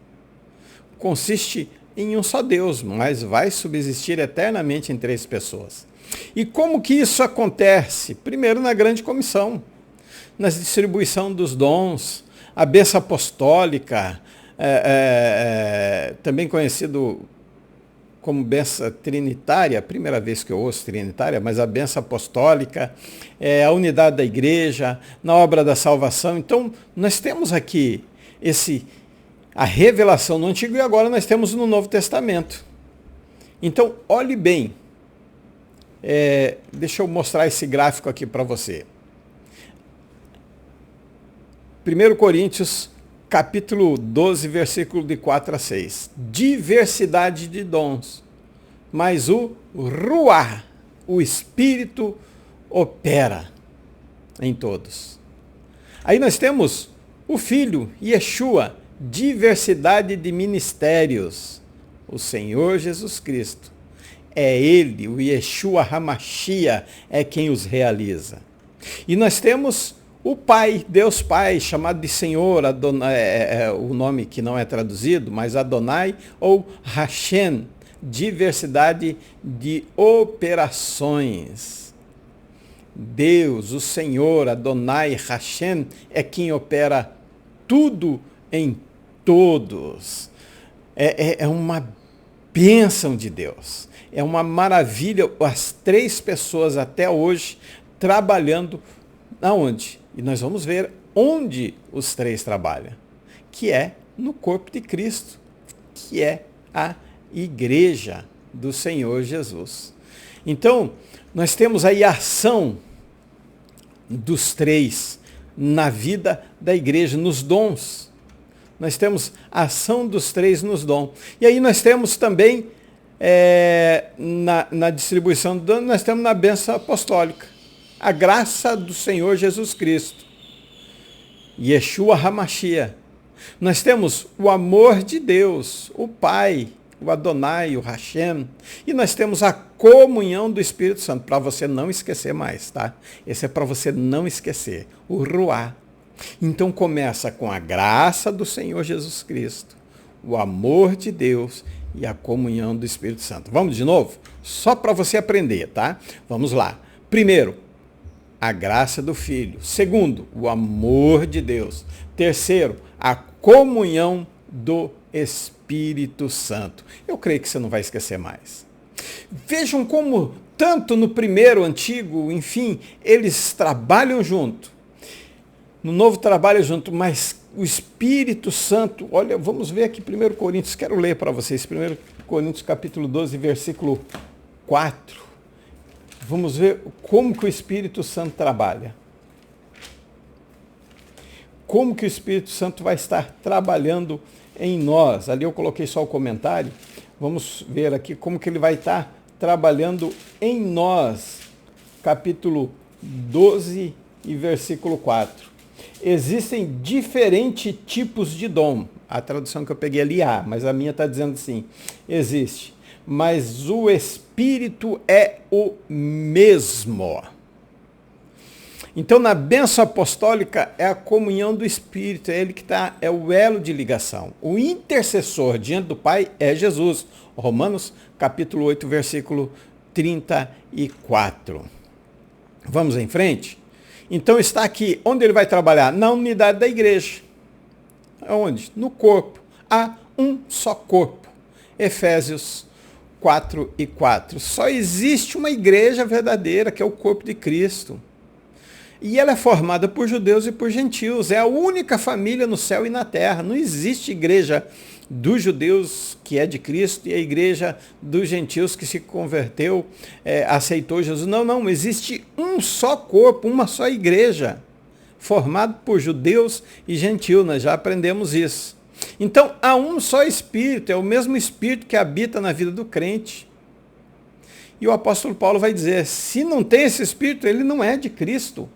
Consiste em um só Deus, mas vai subsistir eternamente em três pessoas. E como que isso acontece? Primeiro na grande comissão, na distribuição dos dons, a bênção apostólica, também conhecido como bênção trinitária, a primeira vez que eu ouço trinitária, mas a bênção apostólica, a unidade da igreja, na obra da salvação. Então, nós temos aqui a revelação no Antigo e agora nós temos no Novo Testamento. Então, olhe bem. Deixa eu mostrar esse gráfico aqui para você. 1 Coríntios, capítulo 12, versículo de 4 a 6. Diversidade de dons, mas o Ruá, o Espírito, opera em todos. Aí nós temos o Filho, Yeshua, diversidade de ministérios, o Senhor Jesus Cristo. É Ele, o Yeshua HaMashiach, é quem os realiza. E nós temos o Pai, Deus Pai, chamado de Senhor, Adonai, o nome que não é traduzido, mas Adonai ou Hashem, diversidade de operações. Deus, o Senhor, Adonai, Hashem, é quem opera tudo em todos. É uma bênção de Deus. É uma maravilha as três pessoas até hoje trabalhando aonde? E nós vamos ver onde os três trabalham, que é no corpo de Cristo, que é a igreja do Senhor Jesus. Então, nós temos aí a ação dos três na vida da igreja, nos dons. Nós temos a ação dos três nos dons. E aí nós temos também, na distribuição do dom, nós temos na bênção apostólica, a graça do Senhor Jesus Cristo, Yeshua HaMashiach. Nós temos o amor de Deus, o Pai, o Adonai, o Hashem, e nós temos a comunhão do Espírito Santo, para você não esquecer mais, tá? Esse é para você não esquecer, o Ruá. Então começa com a graça do Senhor Jesus Cristo, o amor de Deus e a comunhão do Espírito Santo. Vamos de novo? Só para você aprender, tá? Vamos lá. Primeiro, a graça do Filho. Segundo, o amor de Deus. Terceiro, a comunhão do Espírito Santo. Eu creio que você não vai esquecer mais. Vejam como, tanto no primeiro, antigo, enfim, eles trabalham junto. No novo trabalham junto, mas o Espírito Santo, olha, vamos ver aqui 1 Coríntios, quero ler para vocês, 1 Coríntios capítulo 12, versículo 4. Vamos ver como que o Espírito Santo trabalha. Como que o Espírito Santo vai estar trabalhando em nós. Ali eu coloquei só o comentário, Vamos ver aqui como que ele vai estar trabalhando em nós. Capítulo 12 e versículo 4. Existem diferentes tipos de dom. A tradução que eu peguei ali, mas a minha está dizendo assim, existe. Mas o Espírito é o mesmo. Então, na bênção apostólica, é a comunhão do Espírito, é ele que é o elo de ligação. O intercessor diante do Pai é Jesus. Romanos, capítulo 8, versículo 34. Vamos em frente? Então, está aqui, onde ele vai trabalhar? Na unidade da igreja. Onde? No corpo. Há um só corpo. Efésios 4 e 4. Só existe uma igreja verdadeira, que é o corpo de Cristo. E ela é formada por judeus e por gentios. É a única família no céu e na terra. Não existe igreja dos judeus que é de Cristo e a igreja dos gentios que se converteu, aceitou Jesus. Não. Existe um só corpo, uma só igreja, formado por judeus e gentios. Nós já aprendemos isso. Então, há um só Espírito. É o mesmo Espírito que habita na vida do crente. E o apóstolo Paulo vai dizer, se não tem esse Espírito, ele não é de Cristo.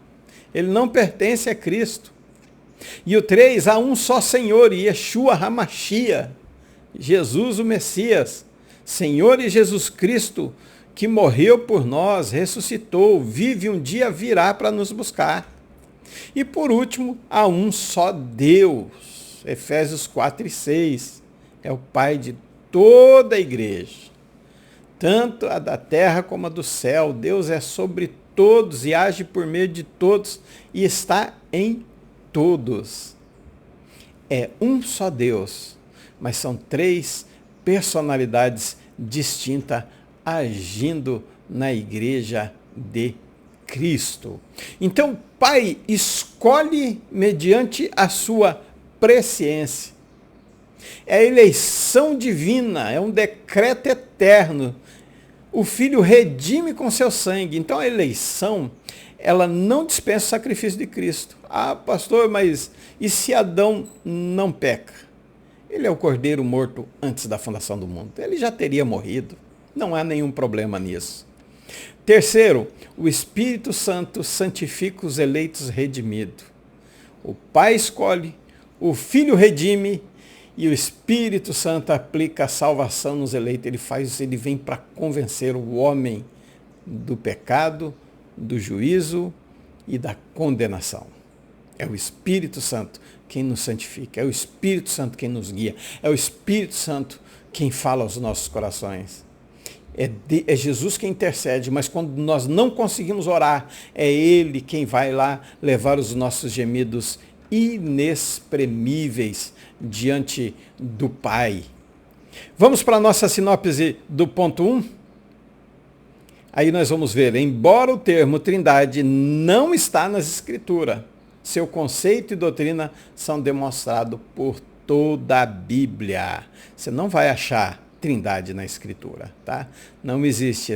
Ele não pertence a Cristo. E o 3, há um só Senhor, Yeshua HaMashiach, Jesus o Messias, Senhor e Jesus Cristo, que morreu por nós, ressuscitou, vive, um dia virá para nos buscar. E por último, há um só Deus, Efésios 4 e 6, é o Pai de toda a igreja, tanto a da terra como a do céu. Deus é sobre todos e age por meio de todos e está em todos. É um só Deus, mas são 3 personalidades distintas agindo na igreja de Cristo. Então, o Pai escolhe mediante a sua presciência. É a eleição divina, é um decreto eterno. O Filho redime com seu sangue. Então a eleição, ela não dispensa o sacrifício de Cristo. Pastor, mas e se Adão não peca? Ele é o cordeiro morto antes da fundação do mundo. Ele já teria morrido. Não há nenhum problema nisso. Terceiro, o Espírito Santo santifica os eleitos redimidos. O Pai escolhe, o Filho redime, e o Espírito Santo aplica a salvação nos eleitos. Ele vem para convencer o homem do pecado, do juízo e da condenação. É o Espírito Santo quem nos santifica, é o Espírito Santo quem nos guia, é o Espírito Santo quem fala aos nossos corações. É Jesus quem intercede, mas quando nós não conseguimos orar, é Ele quem vai lá levar os nossos gemidos inexprimíveis diante do Pai. Vamos para a nossa sinopse do ponto 1? Aí nós vamos ver, embora o termo Trindade não está nas Escrituras, seu conceito e doutrina são demonstrados por toda a Bíblia. Você não vai achar Trindade na Escritura, tá? Não existe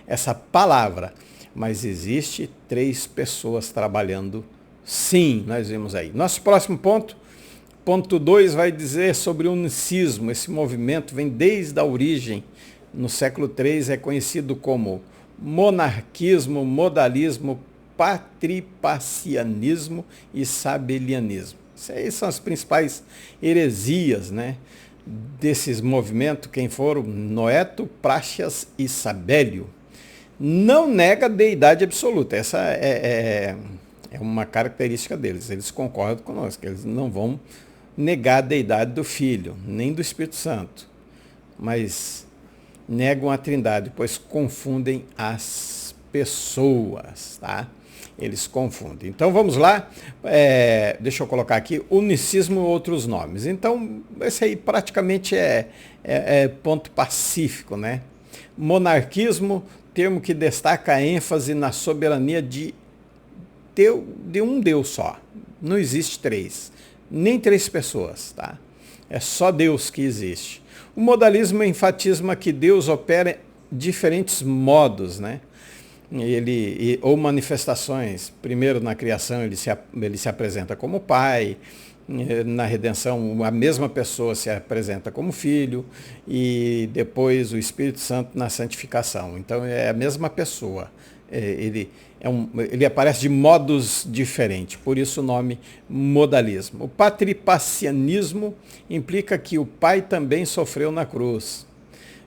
essa palavra, mas existe 3 pessoas trabalhando. Sim, nós vimos aí. Nosso próximo ponto, ponto 2, vai dizer sobre o unicismo. Esse movimento vem desde a origem. No século III é conhecido como monarquismo, modalismo, patripacianismo e sabelianismo. Essas aí são as principais heresias, né, desses movimentos, quem foram Noeto, Práxias e Sabélio. Não nega a deidade absoluta. Essa é uma característica deles. Eles concordam conosco, eles não vão negar a deidade do Filho, nem do Espírito Santo, mas negam a Trindade, pois confundem as pessoas, tá? Eles confundem. Então vamos lá, deixa eu colocar aqui, unicismo e outros nomes. Então esse aí praticamente é ponto pacífico, né? Monarquismo, termo que destaca a ênfase na soberania de um Deus só. Não existe 3, nem 3 pessoas, tá? É só Deus que existe. O modalismo enfatiza que Deus opera diferentes modos, né? Ou manifestações. Primeiro, na criação, ele se apresenta como Pai, Na redenção, a mesma pessoa se apresenta como filho e depois o Espírito Santo na santificação. Então é a mesma pessoa. Ele aparece de modos diferentes, por isso o nome modalismo. O patripacianismo implica que o Pai também sofreu na cruz,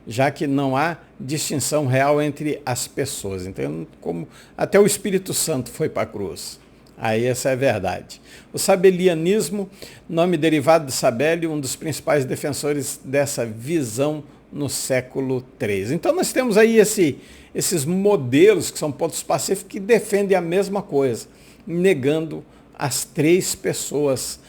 já que não há distinção real entre as pessoas. Então, como até o Espírito Santo foi para a cruz. Aí essa é a verdade. O sabelianismo, nome derivado de Sabélio, um dos principais defensores dessa visão no século III. Então nós temos aí esses modelos que são pontos pacíficos que defendem a mesma coisa, negando as três pessoas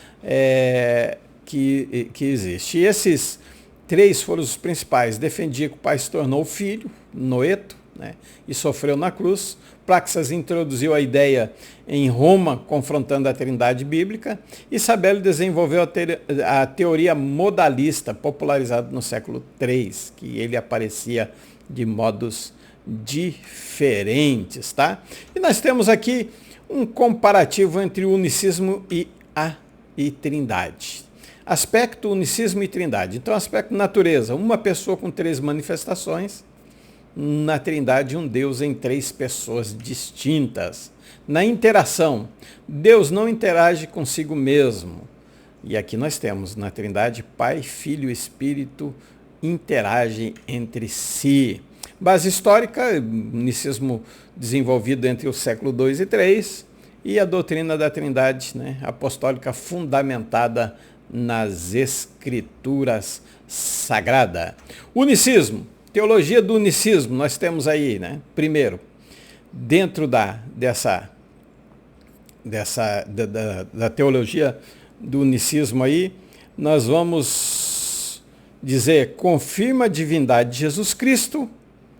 que existem. E esses três foram os principais. Defendia que o Pai se tornou filho, Noeto, né, e sofreu na cruz. Praxeas introduziu a ideia em Roma, confrontando a Trindade bíblica, e Sabélio desenvolveu a teoria modalista, popularizada no século III, que ele aparecia de modos diferentes, tá? E nós temos aqui um comparativo entre o unicismo e Trindade. Aspecto, unicismo e Trindade. Então, aspecto natureza, uma pessoa com três manifestações. Na Trindade, um Deus em três pessoas distintas. Na interação, Deus não interage consigo mesmo. E aqui nós temos, na Trindade, Pai, Filho e Espírito interagem entre si. Base histórica, unicismo desenvolvido entre o século II e III, e a doutrina da Trindade, né, apostólica fundamentada nas Escrituras Sagradas. Unicismo. Teologia do unicismo, nós temos aí, né? Primeiro, dentro da teologia do unicismo aí, nós vamos dizer, confirma a divindade de Jesus Cristo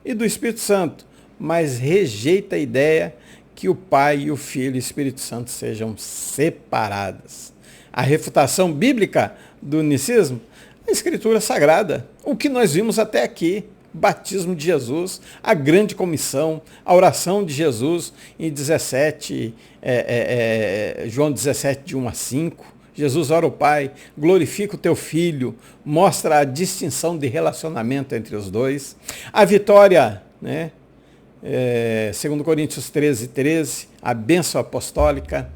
e do Espírito Santo, mas rejeita a ideia que o Pai e o Filho e o Espírito Santo sejam separados. A refutação bíblica do unicismo, a Escritura Sagrada, o que nós vimos até aqui. Batismo de Jesus, a grande comissão, a oração de Jesus em João 17, de 1 a 5. Jesus ora ao Pai, glorifica o teu Filho, mostra a distinção de relacionamento entre os dois. A vitória, né? 2 Coríntios 13, 13, a bênção apostólica.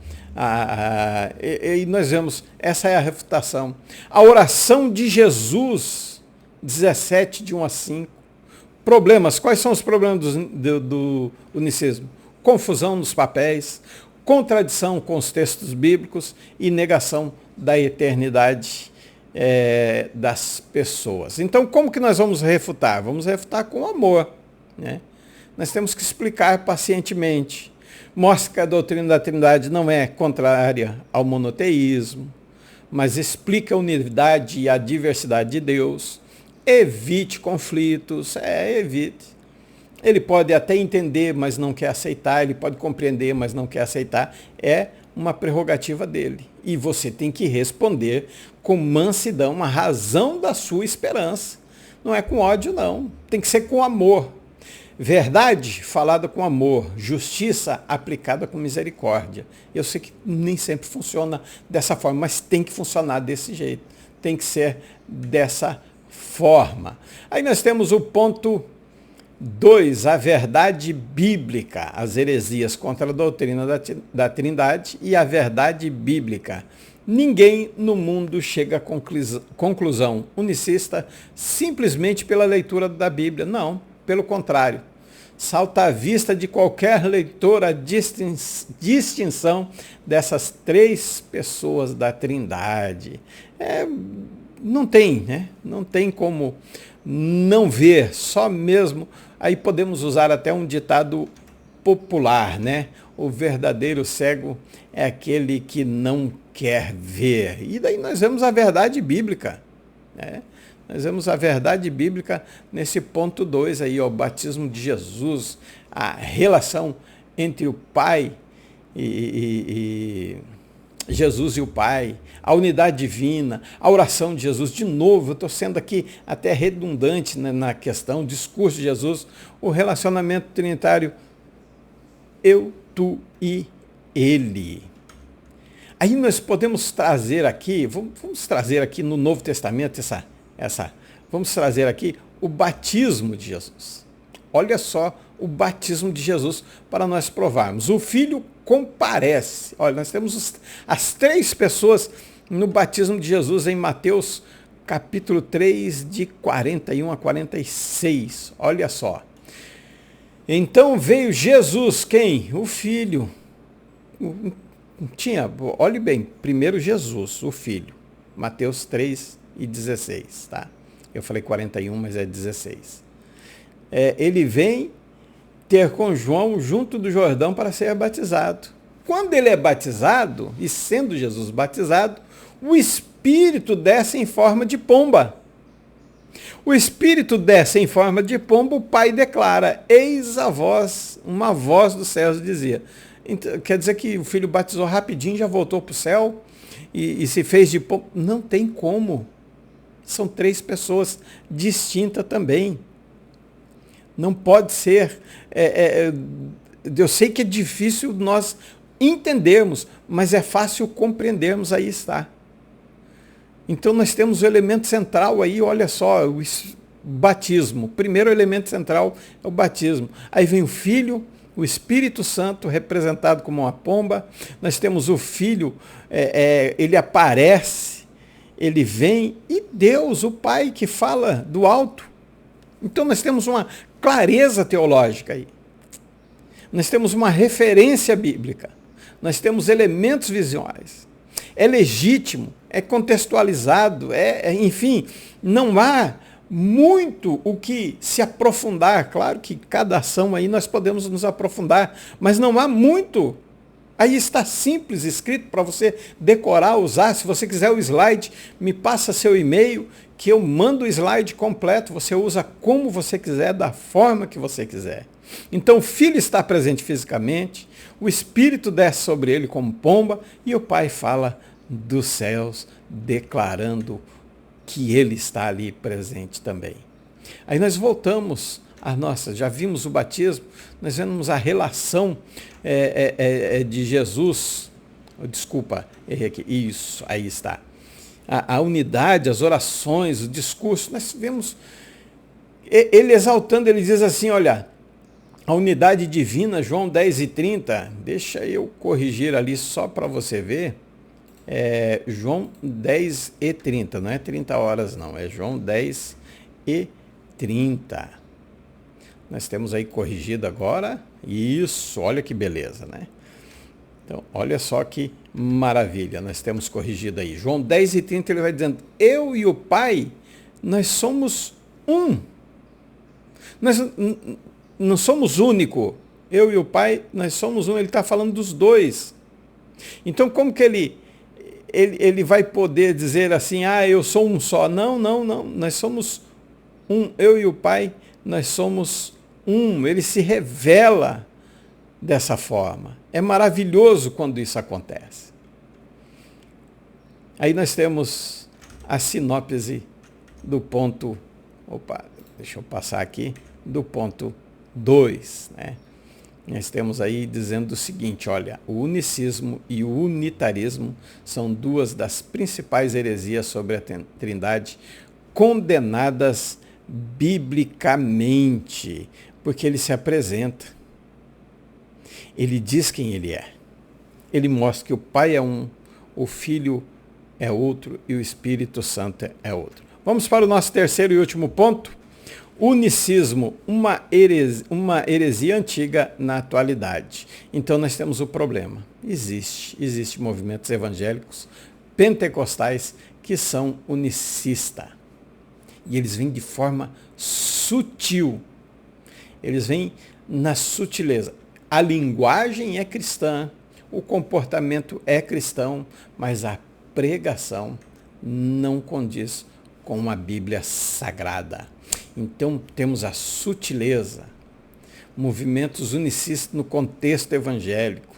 E nós vemos, essa é a refutação. A oração de Jesus, 17, de 1 a 5. Problemas, quais são os problemas do unicismo? Confusão nos papéis, contradição com os textos bíblicos e negação da eternidade das pessoas. Então, como que nós vamos refutar? Vamos refutar com amor, né? Nós temos que explicar pacientemente. Mostra que a doutrina da Trindade não é contrária ao monoteísmo, mas explica a unidade e a diversidade de Deus. Evite conflitos, evite. Ele pode até entender, mas não quer aceitar, ele pode compreender, mas não quer aceitar. É uma prerrogativa dele. E você tem que responder com mansidão, a razão da sua esperança. Não é com ódio, não. Tem que ser com amor. Verdade falada com amor, justiça aplicada com misericórdia. Eu sei que nem sempre funciona dessa forma, mas tem que funcionar desse jeito. Tem que ser dessa forma. Aí nós temos o ponto 2, a verdade bíblica, as heresias contra a doutrina da Trindade e a verdade bíblica. Ninguém no mundo chega à conclusão unicista simplesmente pela leitura da Bíblia. Não, pelo contrário. Salta à vista de qualquer leitor a distinção dessas três pessoas da Trindade. Não tem, né? Não tem como não ver, só mesmo. Aí podemos usar até um ditado popular, né? O verdadeiro cego é aquele que não quer ver. E daí nós vemos a verdade bíblica, né? Nós vemos a verdade bíblica nesse ponto 2 aí, o batismo de Jesus, a relação entre o Pai e Jesus e o Pai, a unidade divina, a oração de Jesus. De novo, eu estou sendo aqui até redundante, né, na questão, o discurso de Jesus, o relacionamento trinitário, eu, tu e ele. Aí nós podemos trazer aqui, vamos trazer aqui no Novo Testamento vamos trazer aqui o batismo de Jesus. Olha só o batismo de Jesus para nós provarmos. O Filho comparece. Olha, nós temos as 3 pessoas no batismo de Jesus em Mateus capítulo 3, de 41 a 46. Olha só. Então veio Jesus, quem? O Filho. Olhe bem, primeiro Jesus, o Filho. Mateus 3 e 16, tá? Eu falei 41, mas é 16. Ele vem ter com João junto do Jordão para ser batizado. Quando ele é batizado, e sendo Jesus batizado, o Espírito desce em forma de pomba. O Espírito desce em forma de pomba, o Pai declara, eis a voz, uma voz dos céus dizia. Então, quer dizer que o Filho batizou rapidinho, já voltou para o céu e se fez de pomba. Não tem como. São 3 pessoas distintas também. Não pode ser. Eu sei que é difícil nós entendermos, mas é fácil compreendermos, aí está. Então nós temos o elemento central aí, olha só, o batismo. O primeiro elemento central é o batismo. Aí vem o Filho, o Espírito Santo, representado como uma pomba. Nós temos o Filho, ele aparece, ele vem, e Deus, o Pai, que fala do alto. Então nós temos uma clareza teológica aí. Nós temos uma referência bíblica. Nós temos elementos visuais. É legítimo, é contextualizado, enfim, não há muito o que se aprofundar. Claro que cada ação aí nós podemos nos aprofundar, mas não há muito. Aí está simples, escrito para você decorar, usar. Se você quiser o slide, me passa seu e-mail, que eu mando o slide completo. Você usa como você quiser, da forma que você quiser. Então o Filho está presente fisicamente, o Espírito desce sobre ele como pomba, e o Pai fala dos céus, declarando que ele está ali presente também. Aí nós voltamos a nossa, já vimos o batismo, nós vemos a relação de Jesus, desculpa, errei aqui, isso, aí está. A unidade, as orações, o discurso, nós vemos ele exaltando, ele diz assim, olha, a unidade divina, João 10 e 30, deixa eu corrigir ali só para você ver, João 10 e 30, não é 30 horas não, é João 10 e 30. Nós temos aí corrigido agora, isso, olha que beleza, né? Então, olha só que maravilha, nós temos corrigido aí. João 10 e 30, ele vai dizendo, eu e o Pai, nós somos um. Nós não somos único. Eu e o Pai, nós somos um. Ele está falando dos dois. Então, como que ele vai poder dizer assim, eu sou um só? Não. Nós somos um. Eu e o Pai, nós somos um. Ele se revela dessa forma. É maravilhoso quando isso acontece. Aí nós temos a sinopse do ponto... deixa eu passar aqui. Do ponto 2, né? Nós temos aí dizendo o seguinte, olha, o unicismo e o unitarismo são duas das principais heresias sobre a Trindade condenadas biblicamente, porque ele se apresenta, ele diz quem ele é, ele mostra que o Pai é um, o Filho é outro e o Espírito Santo é outro. Vamos para o nosso terceiro e último ponto. Unicismo, uma heresia antiga na atualidade. Então nós temos o problema. Existem movimentos evangélicos pentecostais que são unicistas. E eles vêm de forma sutil. Eles vêm na sutileza. A linguagem é cristã, o comportamento é cristão, mas a pregação não condiz com a Bíblia Sagrada. Então, temos a sutileza, movimentos unicistas no contexto evangélico.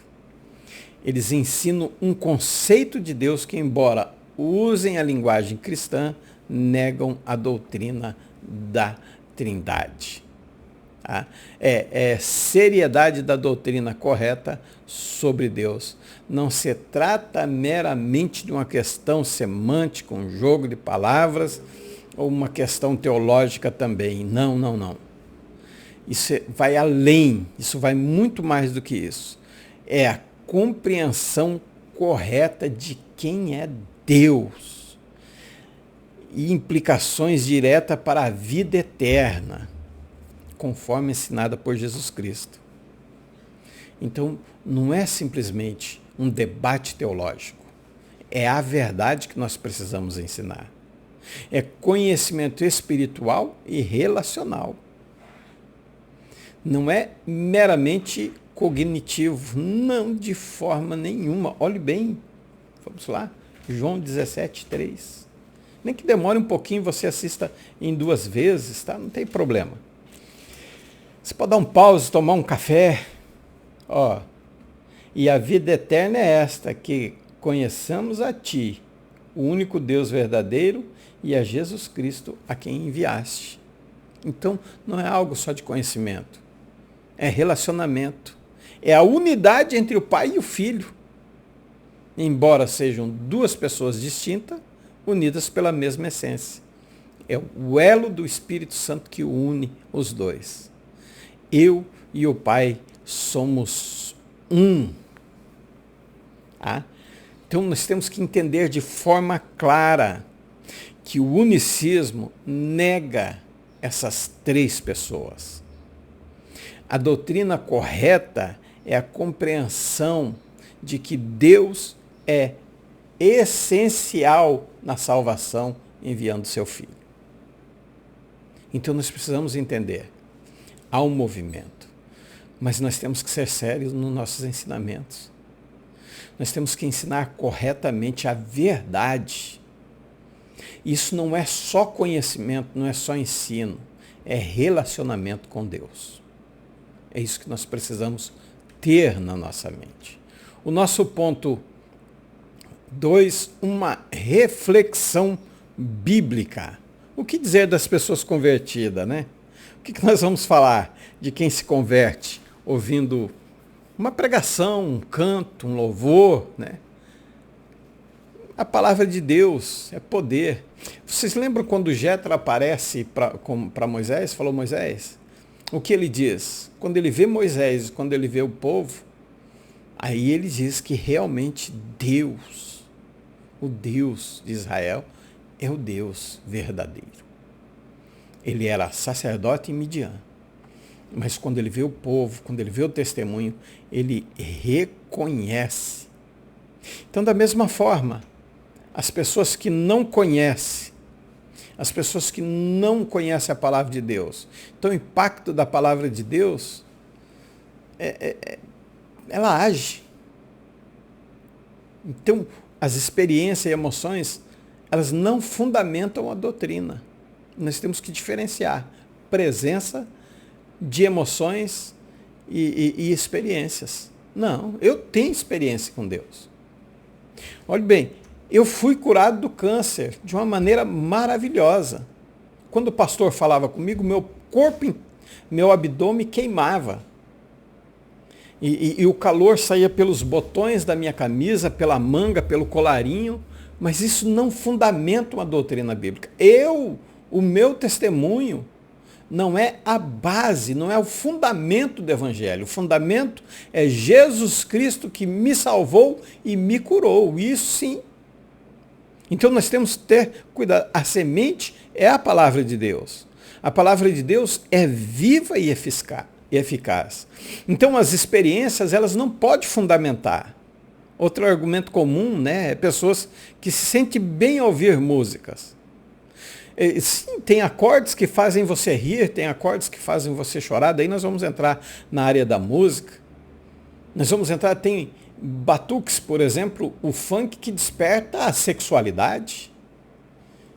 Eles ensinam um conceito de Deus que, embora usem a linguagem cristã, negam a doutrina da Trindade. Tá? É seriedade da doutrina correta sobre Deus. Não se trata meramente de uma questão semântica, um jogo de palavras, ou uma questão teológica também. Não, não, não. Isso vai além, isso vai muito mais do que isso. É a compreensão correta de quem é Deus e implicações diretas para a vida eterna, conforme ensinada por Jesus Cristo. Então, não é simplesmente um debate teológico. É a verdade que nós precisamos ensinar. É conhecimento espiritual e relacional. Não é meramente cognitivo, não de forma nenhuma. Olhe bem, vamos lá, João 17:3. Nem que demore um pouquinho, você assista em 2 vezes, tá? Não tem problema. Você pode dar um pause, tomar um café. Ó, e a vida eterna é esta, que conheçamos a Ti, o único Deus verdadeiro, e a Jesus Cristo, a quem enviaste. Então, não é algo só de conhecimento. É relacionamento. É a unidade entre o Pai e o Filho. Embora sejam 2 pessoas distintas, unidas pela mesma essência. É o elo do Espírito Santo que une os 2. Eu e o Pai somos um. Ah? Então nós temos que entender de forma clara que o unicismo nega essas 3 pessoas. A doutrina correta é a compreensão de que Deus é essencial na salvação, enviando seu Filho. Então nós precisamos entender. Há um movimento, mas nós temos que ser sérios nos nossos ensinamentos. Nós temos que ensinar corretamente a verdade. Isso não é só conhecimento, não é só ensino, é relacionamento com Deus. É isso que nós precisamos ter na nossa mente. O nosso ponto 2, uma reflexão bíblica. O que dizer das pessoas convertidas, né? O que nós vamos falar de quem se converte ouvindo uma pregação, um canto, um louvor, né? A palavra de Deus é poder. Vocês lembram quando Jetro aparece para Moisés? Falou, Moisés, o que ele diz? Quando ele vê Moisés, quando ele vê o povo, aí ele diz que realmente Deus, o Deus de Israel, é o Deus verdadeiro. Ele era sacerdote em Midian. Mas quando ele vê o povo, quando ele vê o testemunho, ele reconhece. Então, da mesma forma, as pessoas que não conhecem, as pessoas que não conhecem a palavra de Deus, então o impacto da palavra de Deus, ela age. Então, as experiências e emoções, elas não fundamentam a doutrina. Nós temos que diferenciar presença de emoções e experiências. Não, eu tenho experiência com Deus. Olha bem, eu fui curado do câncer de uma maneira maravilhosa. Quando o pastor falava comigo, meu corpo, meu abdômen queimava. E o calor saía pelos botões da minha camisa, pela manga, pelo colarinho, mas isso não fundamenta uma doutrina bíblica. O meu testemunho não é a base, não é o fundamento do evangelho. O fundamento é Jesus Cristo que me salvou e me curou. Isso sim. Então nós temos que ter cuidado. A semente é a palavra de Deus. A palavra de Deus é viva e eficaz. Então as experiências, elas não podem fundamentar. Outro argumento comum, né, é pessoas que se sentem bem ao ouvir músicas. Sim, tem acordes que fazem você rir, tem acordes que fazem você chorar, daí nós vamos entrar na área da música. Nós vamos entrar, tem batuques, por exemplo, o funk que desperta a sexualidade.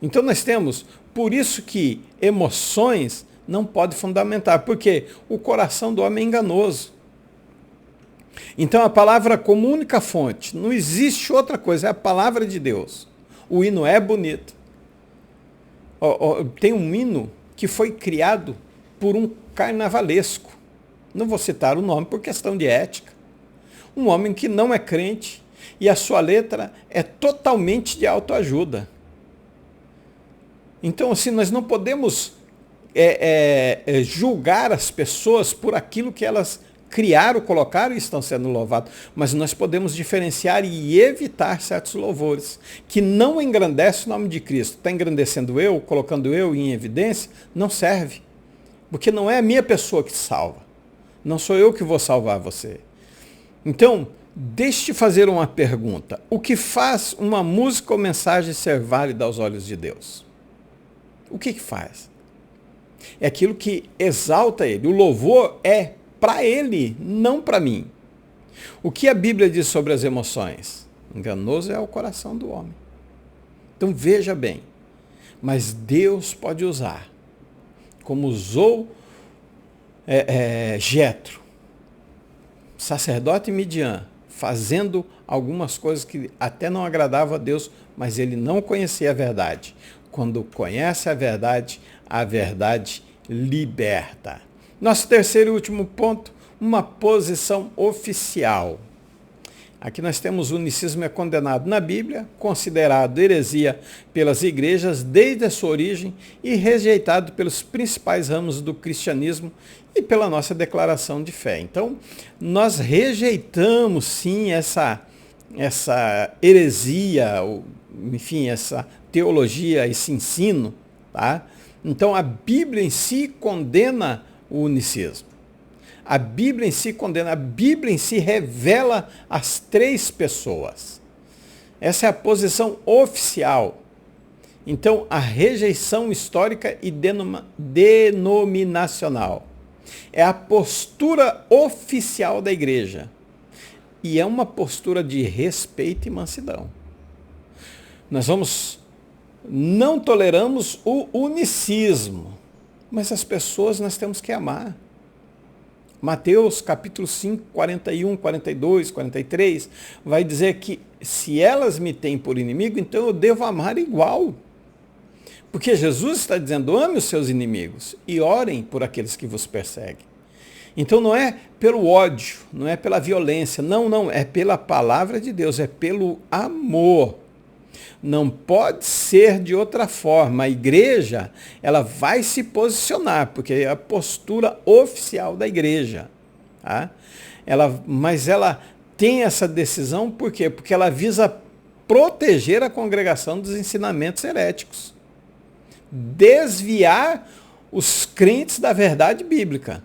Então nós temos, por isso que emoções não podem fundamentar, porque o coração do homem é enganoso. Então a palavra como única fonte, não existe outra coisa, é a palavra de Deus. O hino é bonito. Tem um hino que foi criado por um carnavalesco. Não vou citar o nome por questão de ética. Um homem que não é crente e a sua letra é totalmente de autoajuda. Então, assim, nós não podemos julgar as pessoas por aquilo que elas criaram, colocaram e estão sendo louvados, mas nós podemos diferenciar e evitar certos louvores que não engrandecem o nome de Cristo. Está engrandecendo eu, colocando eu em evidência, não serve, porque não é a minha pessoa que salva, não sou eu que vou salvar você. Então, deixe-te fazer uma pergunta: o que faz uma música ou mensagem ser válida aos olhos de Deus? O que faz? É aquilo que exalta ele. O louvor é para ele, não para mim. O que a Bíblia diz sobre as emoções? Enganoso é o coração do homem. Então veja bem, mas Deus pode usar, como usou Jetro, sacerdote Midian, fazendo algumas coisas que até não agradavam a Deus, mas ele não conhecia a verdade. Quando conhece a verdade liberta. Nosso terceiro e último ponto, uma posição oficial. Aqui nós temos o unicismo é condenado na Bíblia, considerado heresia pelas igrejas desde a sua origem e rejeitado pelos principais ramos do cristianismo e pela nossa declaração de fé. Então, nós rejeitamos sim essa heresia, enfim, essa teologia, esse ensino, tá? Então, a Bíblia em si condena o unicismo. A Bíblia em si condena, a Bíblia em si revela as três pessoas. Essa é a posição oficial. Então, a rejeição histórica e denominacional é a postura oficial da igreja. E é uma postura de respeito e mansidão. Não toleramos o unicismo, mas as pessoas nós temos que amar. Mateus capítulo 5, 41, 42, 43, vai dizer que se elas me têm por inimigo, então eu devo amar igual. Porque Jesus está dizendo, ame os seus inimigos e orem por aqueles que vos perseguem. Então não é pelo ódio, não é pela violência, não, é pela palavra de Deus, é pelo amor. Não pode ser de outra forma. A igreja, ela vai se posicionar, porque é a postura oficial da igreja. Tá? Mas ela tem essa decisão, por quê? Porque ela visa proteger a congregação dos ensinamentos heréticos. Desviar os crentes da verdade bíblica.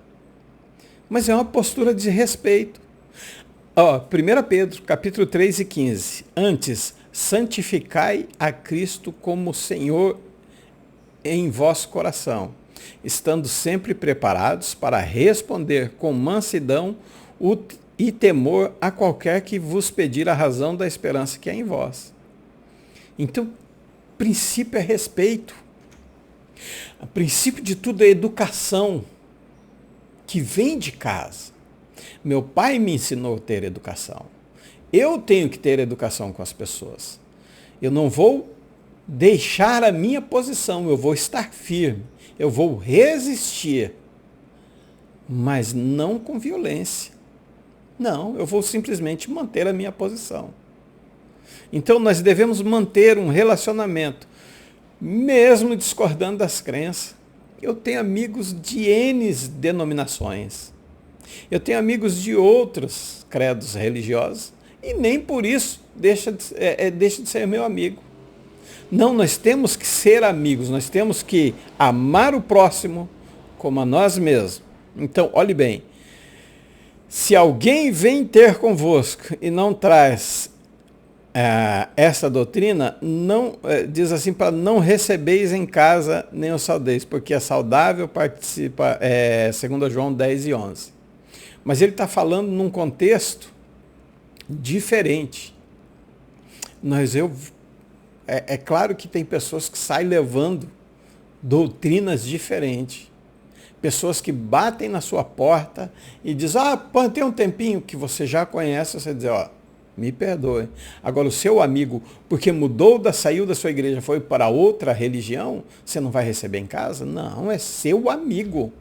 Mas é uma postura de respeito. 1 Pedro, capítulo 3 e 15. Antes, santificai a Cristo como Senhor em vosso coração, estando sempre preparados para responder com mansidão e temor a qualquer que vos pedir a razão da esperança que é em vós. Então, o princípio é respeito. O princípio de tudo é educação, que vem de casa. Meu pai me ensinou a ter educação. Eu tenho que ter educação com as pessoas. Eu não vou deixar a minha posição, eu vou estar firme, eu vou resistir, mas não com violência. Não, eu vou simplesmente manter a minha posição. Então nós devemos manter um relacionamento, mesmo discordando das crenças. Eu tenho amigos de N denominações. Eu tenho amigos de outros credos religiosos e nem por isso deixa de ser meu amigo. Não, nós temos que ser amigos, nós temos que amar o próximo como a nós mesmos. Então, olhe bem, se alguém vem ter convosco e não traz essa doutrina, diz assim, para não recebeis em casa nem o saudeis, porque é saudável participa, 2 João 10 e 11. Mas ele está falando num contexto diferente. É claro que tem pessoas que saem levando doutrinas diferentes. Pessoas que batem na sua porta e dizem, tem um tempinho que você já conhece, você diz, me perdoe. Agora o seu amigo, porque saiu da sua igreja, foi para outra religião, você não vai receber em casa? Não, é seu amigo.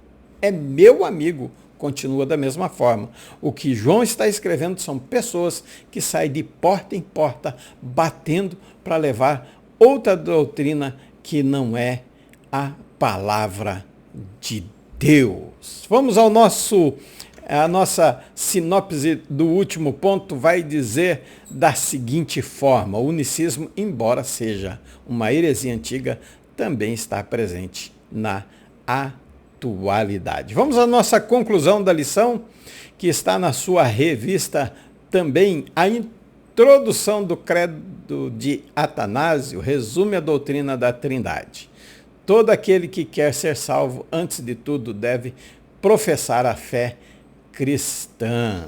é meu amigo. Continua da mesma forma. O que João está escrevendo são pessoas que saem de porta em porta, batendo para levar outra doutrina que não é a palavra de Deus. Vamos ao a nossa sinopse do último ponto vai dizer da seguinte forma: o unicismo, embora seja uma heresia antiga, também está presente na atualidade. Vamos à nossa conclusão da lição, que está na sua revista também, a introdução do credo de Atanásio, resume a doutrina da Trindade. Todo aquele que quer ser salvo, antes de tudo, deve professar a fé cristã,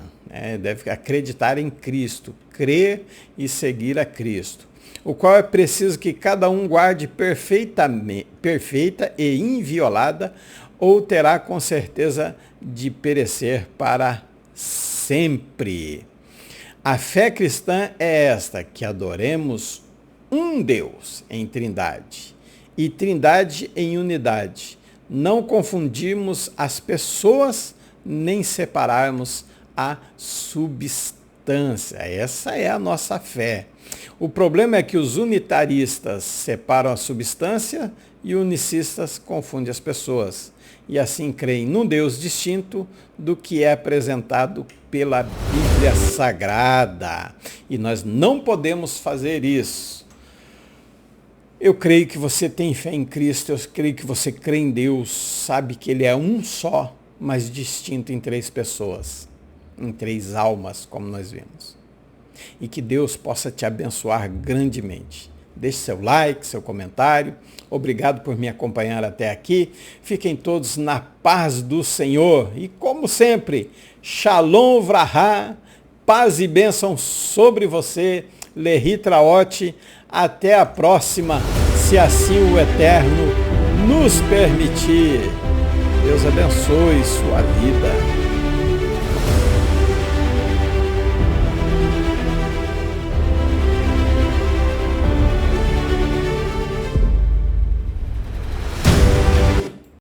deve acreditar em Cristo, crer e seguir a Cristo, o qual é preciso que cada um guarde perfeita e inviolada, ou terá com certeza de perecer para sempre. A fé cristã é esta, que adoremos um Deus em Trindade, e Trindade em unidade. Não confundimos as pessoas, nem separarmos a substância. Essa é a nossa fé. O problema é que os unitaristas separam a substância e unicistas confundem as pessoas. E assim creem num Deus distinto do que é apresentado pela Bíblia Sagrada. E nós não podemos fazer isso. Eu creio que você tem fé em Cristo, eu creio que você crê em Deus, sabe que Ele é um só, mas distinto em três pessoas, em três almas, como nós vimos. E que Deus possa te abençoar grandemente. Deixe seu like, seu comentário. Obrigado por me acompanhar até aqui. Fiquem todos na paz do Senhor. E como sempre, Shalom Vrahá, paz e bênção sobre você. Lehi Traote. Até a próxima, se assim o Eterno nos permitir. Deus abençoe sua vida.